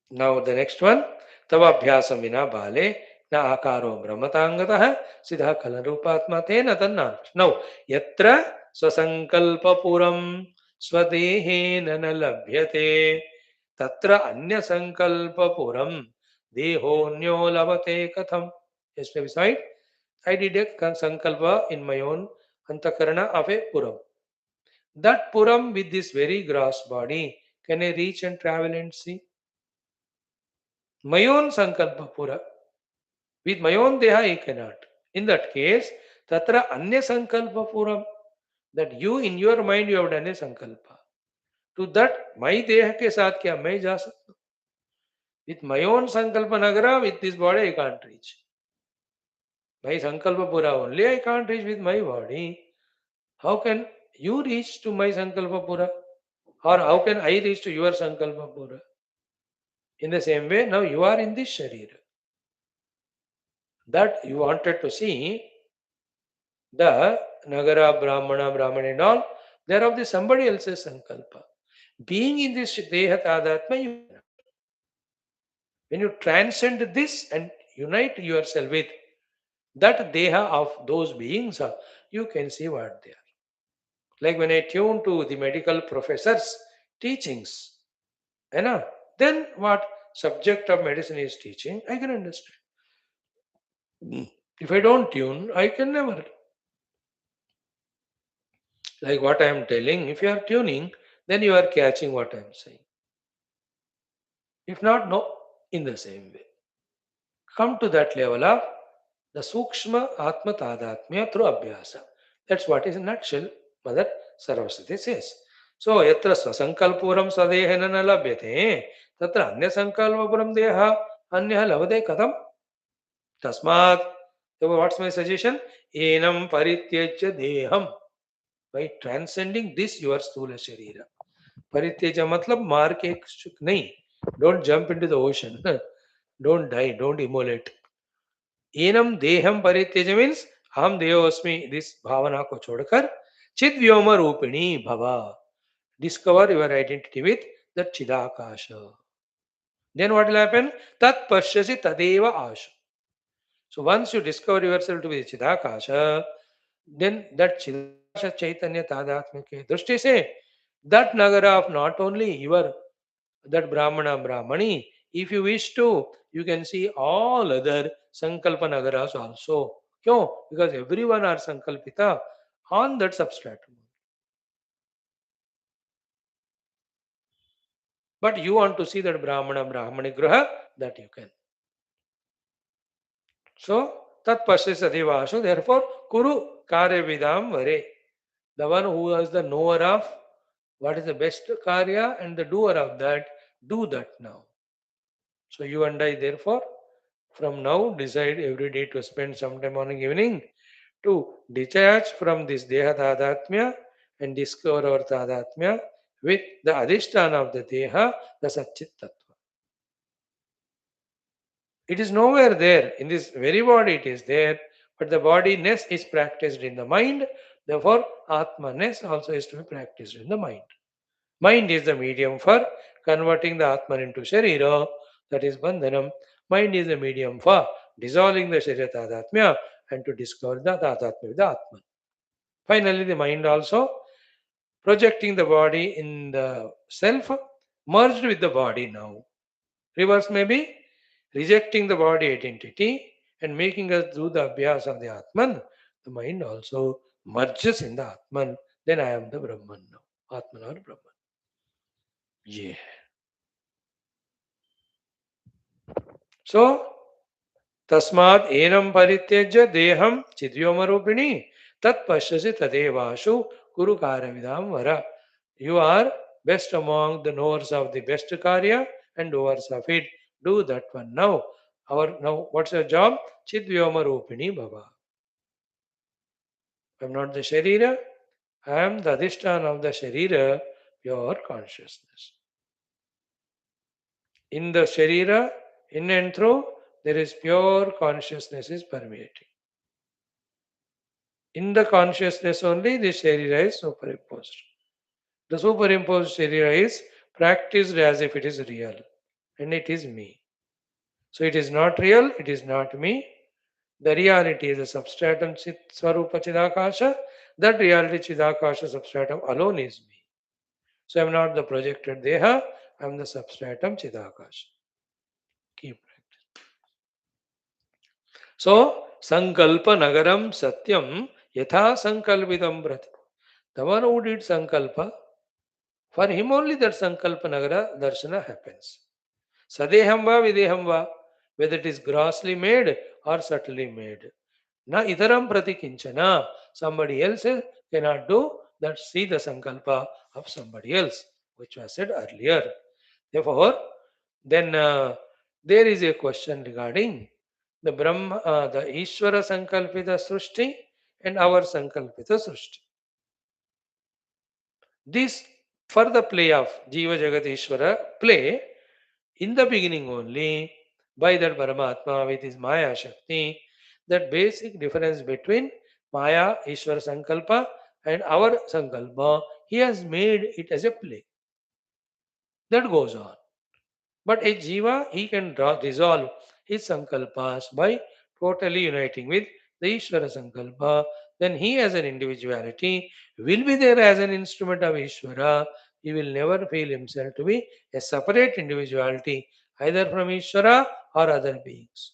Now the next one, tavabhyasam vina bale na akaro brahmatangatah siddha kalarupatma tena tanna. Now, yatra swasankalpapuram swadehena na labhyate tatra anya sankalpapuram dehonyo labate katham. Yesterday beside, I did a sankalpa in my own antakarana of a puram. That puram with this very gross body Can I reach and travel and see? My own sankalpa pura. With my own deha, I cannot. In that case, tatra anya sankalpa puram. That you in your mind you have done a sankalpa. To that, my deha ke saath kya main ja sakta? With my own sankalpa nagara, with this body I can't reach. My sankalpa pura only I can't reach with my body. How can you reach to my sankalpa pura? Or how can I reach to your sankalpa pura? In the same way, now you are in this sharira. That you wanted to see the Nagara, Brahmana, Brahmana and all, they are of the somebody else's sankalpa. Being in this Deha Tadatma, you cannot. When you transcend this and unite yourself with that Deha of those beings, you can see what they are. Like when I tune to the medical professor's teachings, you know, then what subject of medicine is teaching, I can understand. If I don't tune, I can never. Like what I am telling, if you are tuning, then you are catching what I am saying. If not, no, in the same way. Come to that level of the Sukshma Atma Tadatmya through Abhyasa. That's what is in nutshell, Mother Saraswati says. So, yatra swasankalpuram sadehena na labhyate, tatra anya sankalpuram deha anya lavade kadam. Tasmat, so what's my suggestion? Enam parityajya deham. By transcending this your sthula sharira. Parityaja matlab मार के नहीं. Don't jump into the ocean. Don't die. Don't immolate. Enam deham parityaja means हम देहोस्मि. This भावना को छोड़कर चिद व्योम रूपिणी भवा. Discover your identity with that chidakasha. Then what will happen? Tat pashyasi tadeva asha. So once you discover yourself to be chidakasha, then that chidakasha chaitanya tadatmike drishti se that nagara of not only your that brahmana brahmani, if you wish to, you can see all other sankalpa nagaras also. Kyun? Because everyone are sankalpita on that substratum. But you want to see that brahmana brahmani graha, that you can. So tat pasyasadivashu, therefore kuru karya vidam vare. The one who is the knower of what is the best karya and the doer of that, do that now. So you and I, therefore, from now decide every day to spend some time morning evening to detach from this Deha Tadatmya and discover our Tadatmya with the Adhisthana of the Deha, the Satchit Tattva. It is nowhere there. In this very body it is there, but the bodiness is practiced in the mind. Therefore, Atmaness also is to be practiced in the mind. Mind is the medium for converting the Atman into Sharira, that is Bandhanam. Mind is the medium for dissolving the Sharira Tadatmya and to discover the Tadatmya with the Atman. Finally, the mind also projecting the body in the self, merged with the body now. Reverse may be rejecting the body identity and making us do the abhyas of the Atman. The mind also merges in the Atman. Then I am the Brahman now. Atman or Brahman. Yeah. So, तस्मात् एनं परित्यज्य देहं चिद्व्योमरूपिणी तत्पश्यसि तदेवाशु कुरु कार्यविदां वर. You are best among the knowers of the best karya and doers of it. Do that one now. Now, what's your job? Chidyoma bhava. I am not the Sharira. I am the Adhisthana of the Sharira, pure consciousness. In the Sharira, in and through, there is pure consciousness is permeating. In the consciousness only, the Sharira is superimposed. The superimposed Sharira is practiced as if it is real. And it is me. So it is not real, it is not me. The reality is a substratum Swarupa Chidakasha. That reality Chidakasha substratum alone is me. So I am not the projected Deha, I am the substratum Chidakasha. Keep practice. So, Sankalpa Nagaram Satyam Yatha Sankalpitam Brati. The one who did Sankalpa, For him only that Sankalpa Nagara Darshana happens. Sadeham va videham va, whether it is grossly made or subtly made. Na itaram prati kinchana, somebody else cannot do that, see the Sankalpa of somebody else, which was said earlier. Therefore, then there is a question regarding the Brahma, the Ishvara Sankalpita Srushti and our Sankalpita Srushti. This for the play of Jiva Jagat Ishvara play in the beginning only by that Paramatma with his Maya Shakti, that basic difference between Maya, Ishvara Sankalpa and our Sankalpa, he has made it as a play. That goes on. But a Jiva, he can resolve his Sankalpas by totally uniting with the Ishvara Sankalpa. Then he as an individuality will be there as an instrument of Ishvara. He will never feel himself to be a separate individuality either from Ishvara or other beings.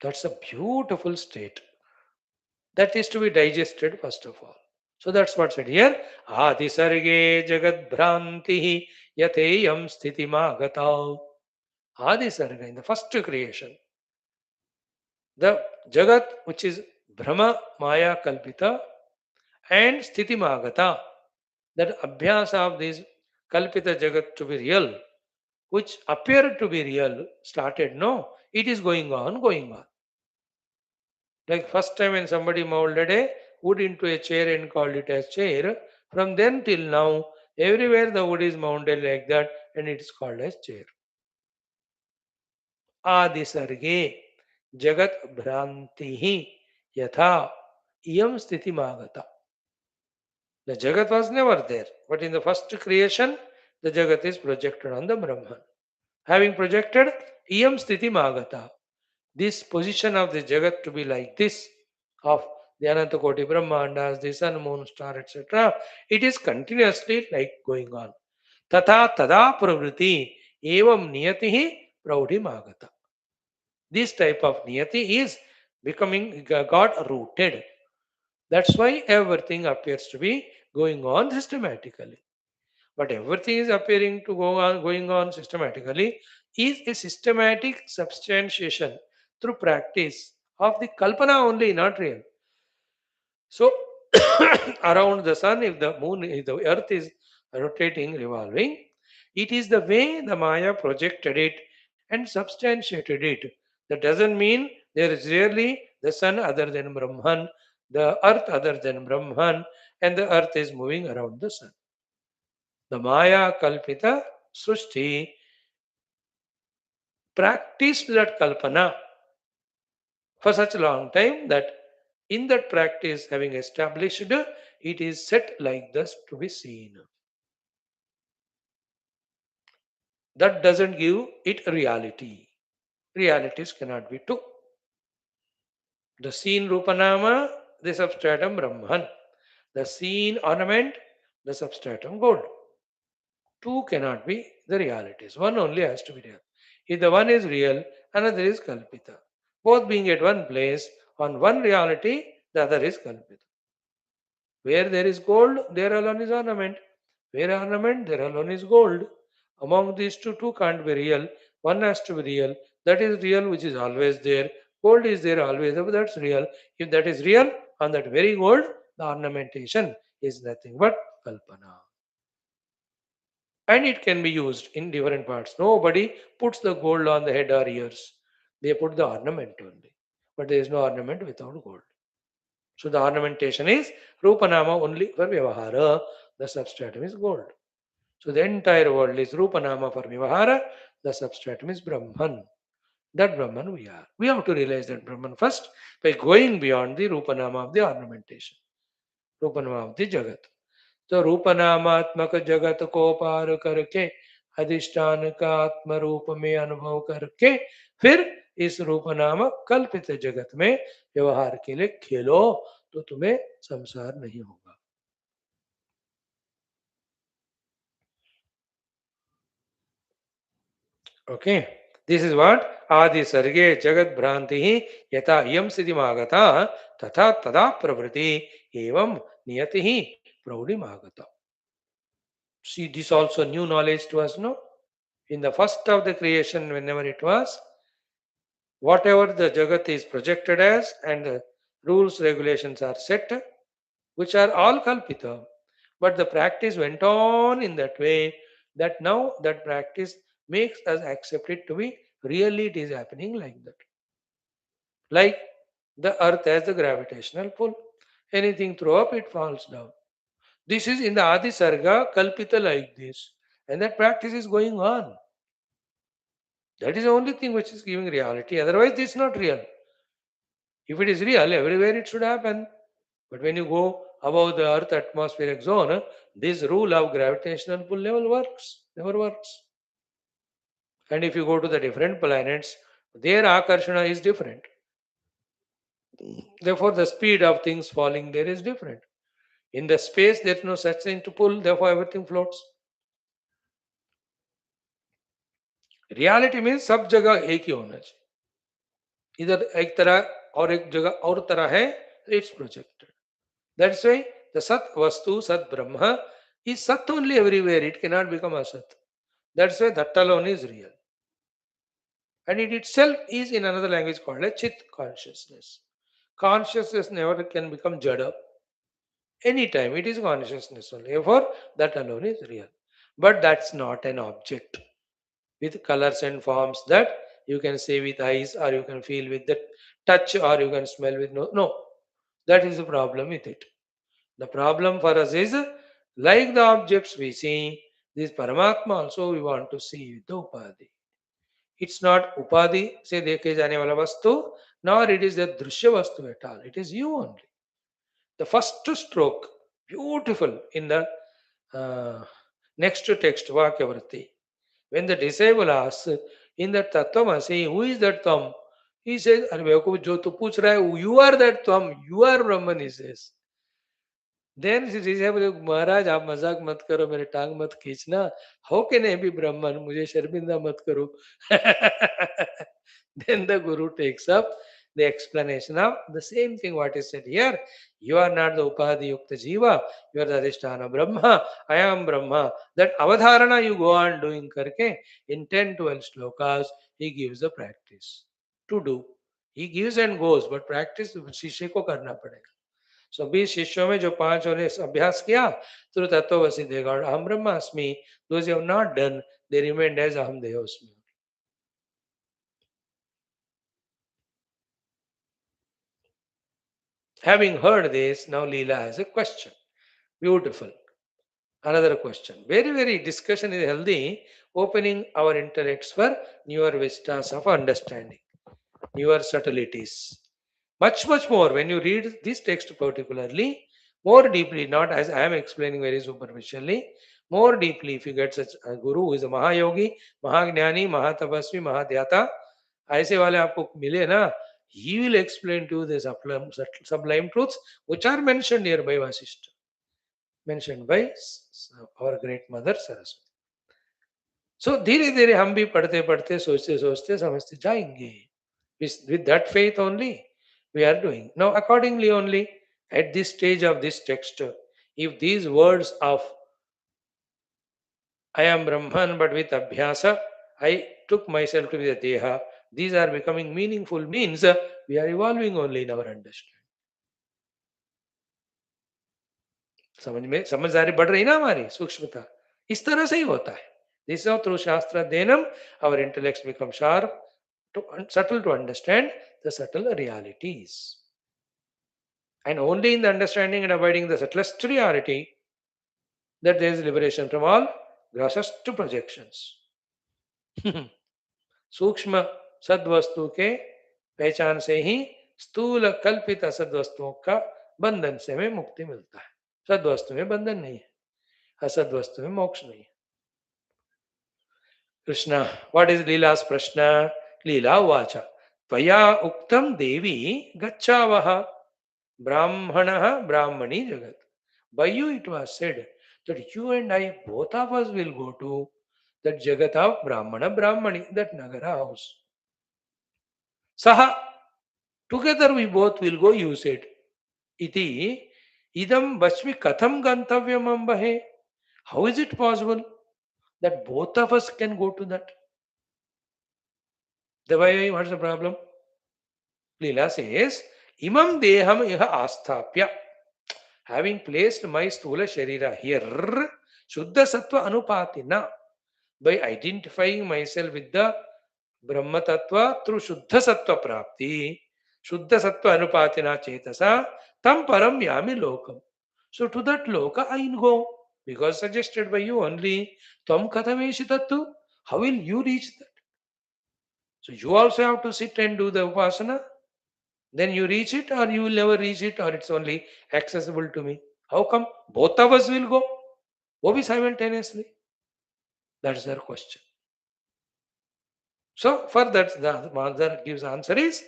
That's a beautiful state. That is to be digested first of all. So that's what's said here. Adi sarge jagat bhranti yateyam sthitimagata. Adi sarga, in the first creation. The jagat, which is Brahma Maya Kalpita and Sthitimagata, that abhyasa of this Kalpita Jagat to be real, which appeared to be real, started. No, it is going on, going on. Like first time when somebody molded a wood into a chair and called it as chair, from then till now, everywhere the wood is mounted like that and it is called as chair. Adi sarge jagat bhranti yatha iyam sthiti magata. The jagat was never there, but in the first creation, the jagat is projected on the Brahman. Having projected iyam sthiti magata, this position of the jagat to be like this, of the Anantakoti Brahmandas, the sun, moon, star, etc., it is continuously like going on. Tatha tada pravriti evam niyatihi praudhi magata. This type of niyati is becoming got rooted. That's why everything appears to be going on systematically. But everything is appearing to go on, going on systematically, is a systematic substantiation through practice of the kalpana only, not real. So, around the sun, if the moon, if the earth is rotating, revolving, it is the way the Maya projected it and substantiated it. That doesn't mean there is really the sun other than Brahman, the earth other than Brahman, and the earth is moving around the sun. The Maya Kalpita Srushti practiced that Kalpana for such a long time that in that practice, having established, it is set like this to be seen. That doesn't give it reality. Realities cannot be two. The seen Rupanama, the substratum Brahman. The seen ornament, the substratum gold. Two cannot be the realities. One only has to be real. If the one is real, another is Kalpita. Both being at one place, on one reality, the other is Kalpita. Where there is gold, there alone is ornament. Where ornament, there alone is gold. Among these two can't be real. One has to be real. That is real, which is always there. Gold is there always, but that's real. If that is real, on that very gold, the ornamentation is nothing but kalpana. And it can be used in different parts. Nobody puts the gold on the head or ears. They put the ornament only. But there is no ornament without gold. So the ornamentation is Rupanama only for Vyavahara. The substratum is gold. So the entire world is Rupanama for Vyavahara. The substratum is Brahman. That Brahman we are. We have to realize that Brahman first by going beyond the Rupanama of the ornamentation. Rupanama of the Jagat. तो रूपनामात्मक जगत को पार करके अधिष्ठान का आत्म रूप में अनुभव करके फिर इस रूपनाम कल्पित जगत में व्यवहार के लिए खेलो तो तुम्हें संसार नहीं होगा. Okay, this is what आदि सर्गे जगत भ्रांति ही यथा यम स्थितिमागता तथा तदा प्रवृत्ति एवं नियति ही प्रौढ़िमागता. See, this also new knowledge to us, no? In the first of the creation, whenever it was, whatever the Jagat is projected as and the rules, regulations are set, which are all kalpita. But the practice went on in that way that now that practice makes us accept it to be really it is happening like that. Like the earth has the gravitational pull. Anything throw up, it falls down. This is in the Adi Sarga, Kalpita like this. And that practice is going on. That is the only thing which is giving reality. Otherwise, this is not real. If it is real, everywhere it should happen. But when you go above the Earth atmospheric zone, this rule of gravitational pull never works. And if you go to the different planets, their akarshana is different. Therefore, the speed of things falling there is different. In the space, there is no such thing to pull, therefore everything floats. Reality means सब जगह एक ही होना चाहिए. इधर एक तरह और एक जगह और तरह है, it's projected. That's why the सत वस्तु सत ब्रह्म is sat only everywhere. It cannot become asat. That's why that alone is real. And it itself is in another language called a chit consciousness. Consciousness never can become jada. Anytime it is consciousness only. Therefore, that alone is real. But that's not an object with colors and forms that you can say with eyes or you can feel with the touch or you can smell with no. That is the problem with it. The problem for us is like the objects we see, this Paramatma also we want to see with the Upadhi. It's not Upadhi से देखे जाने वाला वस्तु, nor it is the दृश्य वस्तु at all. It is you only. The first stroke, beautiful in the next text, Vakyavrti. When the disciple asks, in that Tattvamasi, who is that Tvam? He says, अरे बेवकूफ जो तू पूछ रहा है, you are that Tvam, you are Brahman, he says. Then she says, महाराज आप मजाक मत करो, मेरे टांग मत खींचना. How can I be Brahman? मुझे शर्मिंदा मत करो. Then the Guru takes up the explanation of the same thing what is said here. You are not the Upadhi Yukta Jiva, you are the Adhisthana Brahma, I am Brahma. That avadharana you go on doing karke, in 10, 12 slokas, he gives the practice to do. He gives and goes, but practice शिष्य को करना पड़ेगा. सो 20 शिष्यों में जो 5 ने अभ्यास किया तो तत्ववसी देगा और अहम ब्रह्मास्मि. Those who have not done, they remained as aham devasmi. Having heard this, now Leela has a question. Beautiful. Another question. Very, very discussion is healthy, opening our intellects for newer vistas of understanding, newer subtleties. Much, much more when you read this text particularly, more deeply, not as I am explaining very superficially, more deeply if you get such a guru who is a Mahayogi, Mahagnani, Mahatapasvi, Mahadhyata, ऐसे वाले आपको मिले ना, he will explain to you the sublime truths which are mentioned here by Vaashishtha, mentioned by our great mother Saraswati. So धीरे धीरे हम भी पढ़ते पढ़ते सोचते सोचते समझते जाएंगे. With that faith only we are doing. Now accordingly only at this stage of this text, if these words of I am Brahman but with Abhyasa, I took myself to be the Deha, these are becoming meaningful means we are evolving only in our understanding. समझदारी बढ़ रही ना हमारी सूक्ष्मता. इस तरह से ही होता है. This is how through Shastra Dhenam our intellects become sharp, subtle to understand the subtle realities. And only in the understanding and abiding the subtlest reality that there is liberation from all grossest projections. सूक्ष्म सद्वस्तु के पहचान से ही स्थूल कल्पित सद्वस्तुओं का बंधन से हमें मुक्ति मिलता है. सद्वस्तु में बंधन नहीं है, असद्वस्तु में मोक्ष नहीं है. कृष्ण, व्हाट इज लीला's प्रश्न? लीला उवाच त्वया उक्तं देवी गच्छावः ब्राह्मणः ब्राह्मणी जगत. By you it was said that you and I, both of us, will go to that jagat of Brahmana Brahmani, that Nagara house. Saha, together we both will go, you said. Iti idam vachmi katham gantavyam ambahe. How is it possible that both of us can go to that? The why, what's the problem? Leela says, Imam deham iha asthapya. Having placed my stula sharira here, Shuddha Sattva Anupatina, by identifying myself with the Brahma Tattva through Shuddha Sattva Prapti, Shuddha Sattva Anupatina Chetasa, Tam Param Yami Lokam. So to that Loka I go, because suggested by you only, Tam Kathameshi Tattu, how will you reach that? So you also have to sit and do the Upasana, then you reach it, or you will never reach it, or it's only accessible to me. How come both of us will go? Go be simultaneously. That's their question. So for that, the mother gives answer is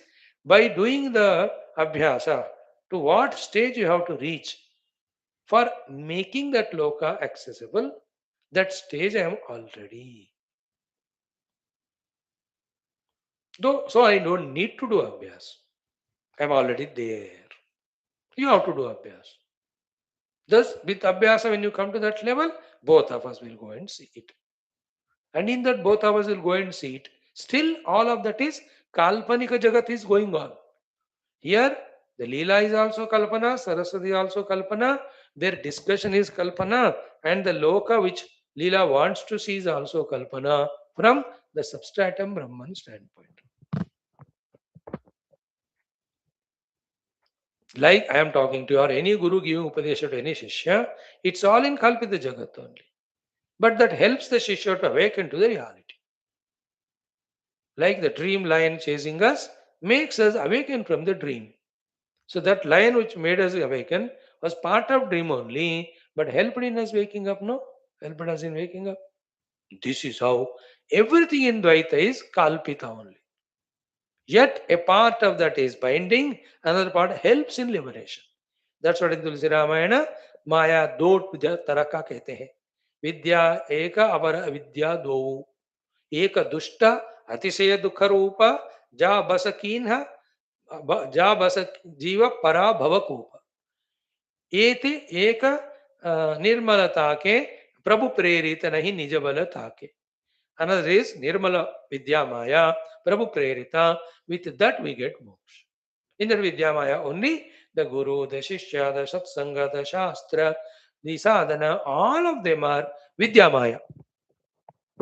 by doing the abhyasa, to what stage you have to reach for making that loka accessible. That stage I am already. Though, so I don't need to do abhyas. I am already there. You have to do abhyas. Thus, with abhyasa, when you come to that level, both of us will go and see it. And in that, both of us will go and see it. Still, all of that is Kalpanika Jagat is going on. Here, the Leela is also Kalpana, Saraswati also Kalpana, their discussion is Kalpana, and the Loka which Leela wants to see is also Kalpana from the substratum Brahman standpoint. Like I am talking to you, or any Guru giving Upadesha to any Shishya, it's all in Kalpita Jagat only. But that helps the Shishya to awaken to the reality. Like the dream lion chasing us makes us awaken from the dream. So that lion which made us awaken was part of dream only, but helped in us waking up, no? Helped us in waking up. This is how everything in Dvaita is Kalpita only. Yet a part of that is binding, another part helps in liberation. That's what in Tulsi Ramayana, Maya do taraka kehte hai. Vidya eka avara avidya do. Eka dushta अतिशय दुख रूप जा बस कीन जा बस जीव परा भवकूप एते एक निर्मलता के प्रभु प्रेरित नहीं निज बलता के. Another is nirmala vidya maya prabhu prerita. With that we get moksha. In the vidya maya only the guru, the shishya, the satsanga, the shastra, the sadhana, all of them are vidya maya,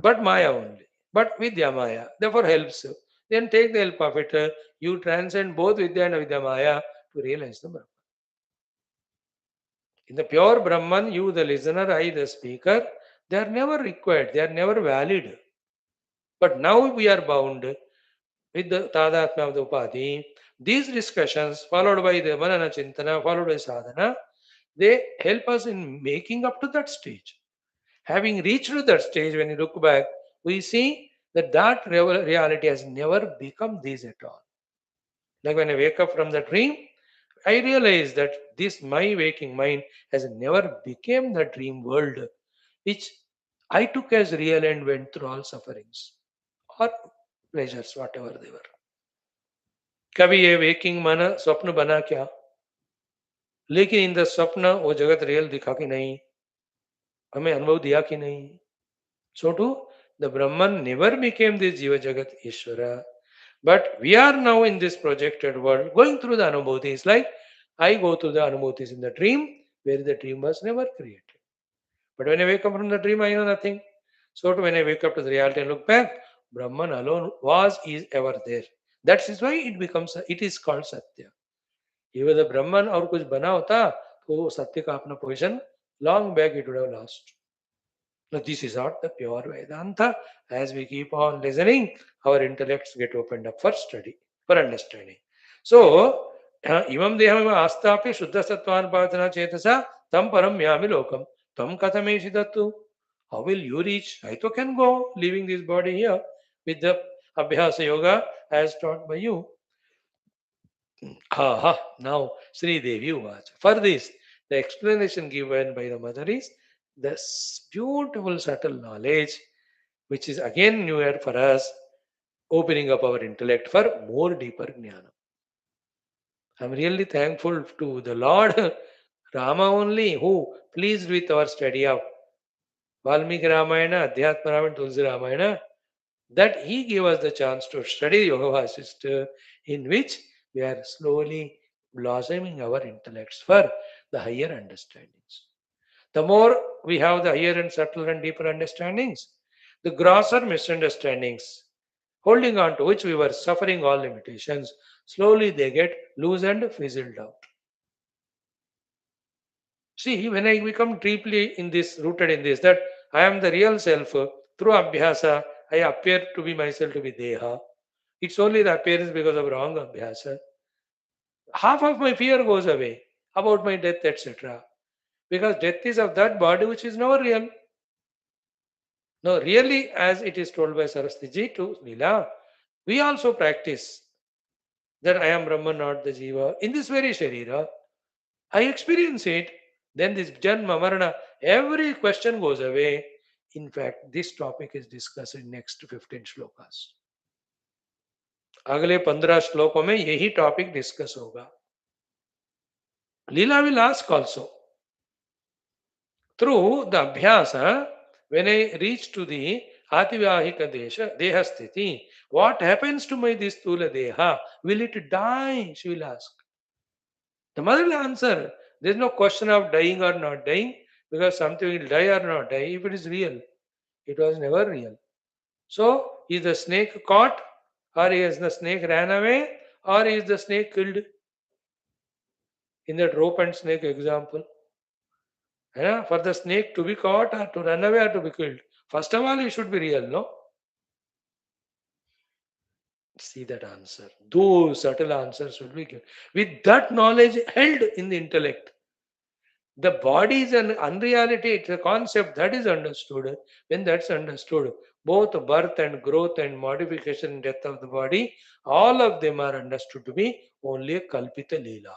but maya only. But vidya maya therefore helps you. Then take the help of it. You transcend both vidya and vidya maya to realize the Brahman. In the pure Brahman, you, the listener, I, the speaker, they are never required, they are never valid. But now we are bound with the Tadatma of the Upadhi. These discussions, followed by the Manana Chintana, followed by Sadhana, they help us in making up to that stage. Having reached to that stage, when you look back, we see that that reality has never become this at all. Like when I wake up from the dream, I realize that this my waking mind has never become the dream world, which I took as real and went through all sufferings or pleasures, whatever they were. कभी ये waking माना स्वप्न बना क्या, लेकिन in the स्वप्न वो जगत रियल दिखा कि नहीं, हमें अनुभव दिया कि नहीं. So too, the Brahman never became this Jiva Jagat Ishvara. But we are now in this projected world going through the Anubhutis. Like I go through the Anubhutis in the dream, where the dream was never created. But when I wake up from the dream, I know nothing. So too, when I wake up to the reality and look back, Brahman alone was, is ever there. That is why it is called Satya. Even the Brahman और कुछ बना होता तो वो सत्य का अपना position long back it would have lost. Now this is not the pure Vedanta. As we keep on listening, our intellects get opened up for study, for understanding. So, imam deham astapya shuddha sattvan patana chetasa tam param yami lokam tam kathameshi dattu. How will you reach? I too can go, leaving this body here with the abhyasa yoga as taught by you. Aha, now Sri Devi Uvacha. For this, the explanation given by the mother is this beautiful subtle knowledge, which is again newer for us, opening up our intellect for more deeper jnana. I'm really thankful to the Lord Rama only, who pleased with our study of Valmiki Ramayana, Adhyatma Ramayana, Tulsi Ramayana, that he gave us the chance to study Yoga Vasishtha, in which we are slowly blossoming our intellects for the higher understandings. The more we have the higher and subtler and deeper understandings, the grosser misunderstandings, holding on to which we were suffering all limitations, slowly they get loosened, fizzled out. See, when I become deeply in this, rooted in this, that I am the real self, through abhyasa, I appear to be myself to be deha. It's only the appearance because of wrong abhyasa. Half of my fear goes away about my death, etc. Because death is of that body which is never real. No, really, as it is told by Saraswati ji to Leela, we also practice that I am Brahman, not the Jiva. In this very Sharira, I experience it. Then this Janma, Marana, every question goes away. In fact, this topic is discussed in next 15 shlokas. अगले 15 श्लोकों में यही topic discuss होगा. Leela will ask also. Through the abhyasa, when I reach to the Ativahika Desha, Dehasthiti, what happens to my this Tula Deha? Will it die? She will ask. The mother will answer. There is no question of dying or not dying, because something will die or not die if it is real. It was never real. So, is the snake caught, or is the snake ran away, or is the snake killed? In that rope and snake example. Yeah, for the snake to be caught or to run away or to be killed. First of all, it should be real, no? See that answer. Those subtle answers should be given. With that knowledge held in the intellect, the body is an unreality, it's a concept that is understood. When that's understood, both birth and growth and modification and death of the body, all of them are understood to be only a Kalpita Leela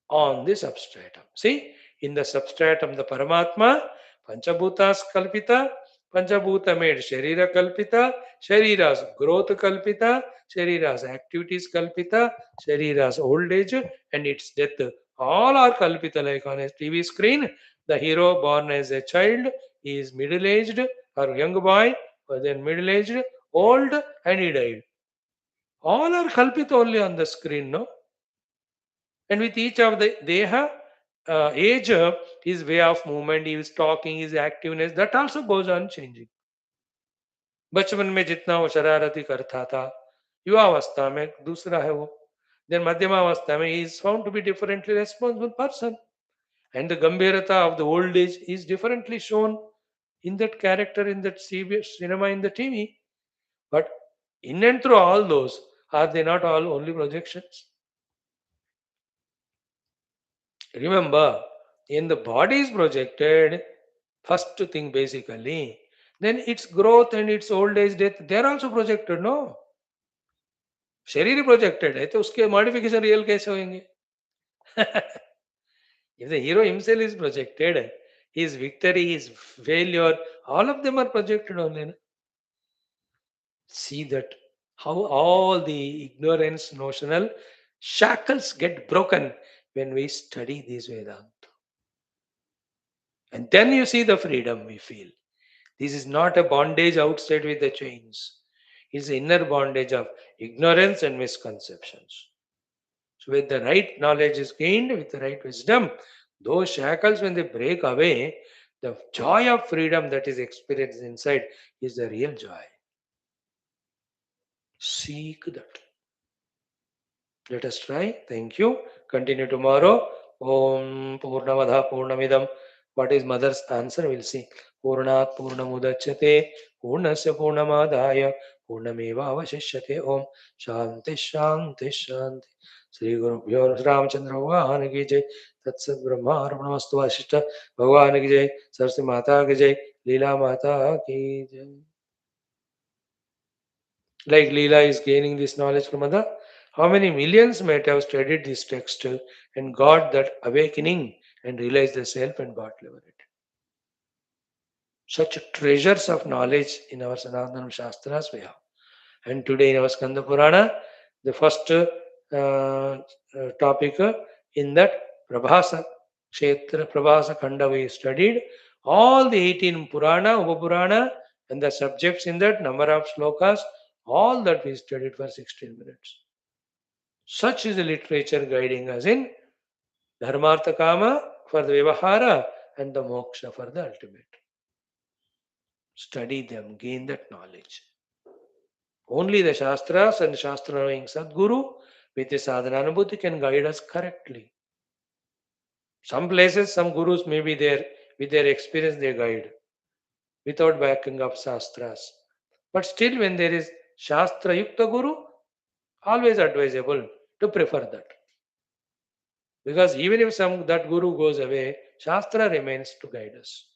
on the substratum. See, in the substratum, the Paramatma, Panchabhutas Kalpita, Panchabhuta made Sharira Kalpita, Sharira's growth Kalpita, Sharira's activities Kalpita, Sharira's old age and its death. All are Kalpita, like on a TV screen. The hero born as a child is middle aged or young boy, or then middle aged, old, and he died. All are Kalpita only on the screen, no? And with each of the deha, age, his way of movement, his talking, his activeness, that also goes on changing. बचपन में जितना वो शरारती करता था, युवावस्था में दूसरा है वो. Then madhyamaवस्था में he is found to be differently responsible person. And the gambhirata of the old age is differently shown in that character, in that cinema, in the TV. But in and through all those, are they not all only projections? Remember, in the body is projected, first thing basically, then its growth and its old age, death, they are also projected, no? शरीर projected है तो उसके modification real कैसे होंगे? If the hero himself is projected, his victory, his failure, all of them are projected only. No? See that how all the ignorance notional shackles get broken when we study this Vedanta. And then you see the freedom we feel. This is not a bondage outside with the chains. It's the inner bondage of ignorance and misconceptions. So when the right knowledge is gained, with the right wisdom, those shackles, when they break away, the joy of freedom that is experienced inside is the real joy. Seek that. Let us try. Thank you. Continue tomorrow. Om Purnamada Purnamidam. What is mother's answer? We'll see. Purnat Purnamudachyate Purnasya Purnamadaya Purnameva Avashishyate Om Shanti Shanti Shanti. Sri Gurubhyo Ramchandra Bhagavan ki jai. Tatsat Brahma Arpanamastu Vaashishtha Bhagavan ki jai. Saraswati Mata ki jai. Leela Mata ki jai. Like Leela is gaining this knowledge from Mother, how many millions might have studied this text and got that awakening and realized the self and got liberated? Such treasures of knowledge in our Sanatana Shastras we have. And today in our Skanda Purana, the first topic in that Prabhasa Kshetra Prabhasa Khanda we studied All the 18 Purana, Upapurana, and the subjects in that, number of slokas, all that we studied for 16 minutes. Such is the literature guiding us in Dharmartha Kama for the Vivahara and the Moksha for the ultimate. Study them, gain that knowledge. Only the Shastras and Shastra knowing Sadguru with his sadhananubhuti can guide us correctly. Some places, some gurus may be there, with their experience they guide without backing up Shastras. But still, when there is Shastra Yukta Guru, always advisable to prefer that. Because even if some that Guru goes away, Shastra remains to guide us.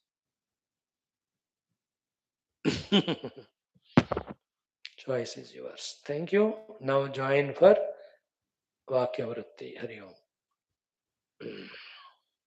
Choice is yours. Thank you. Now join for Vakya Vritti. Hari Om.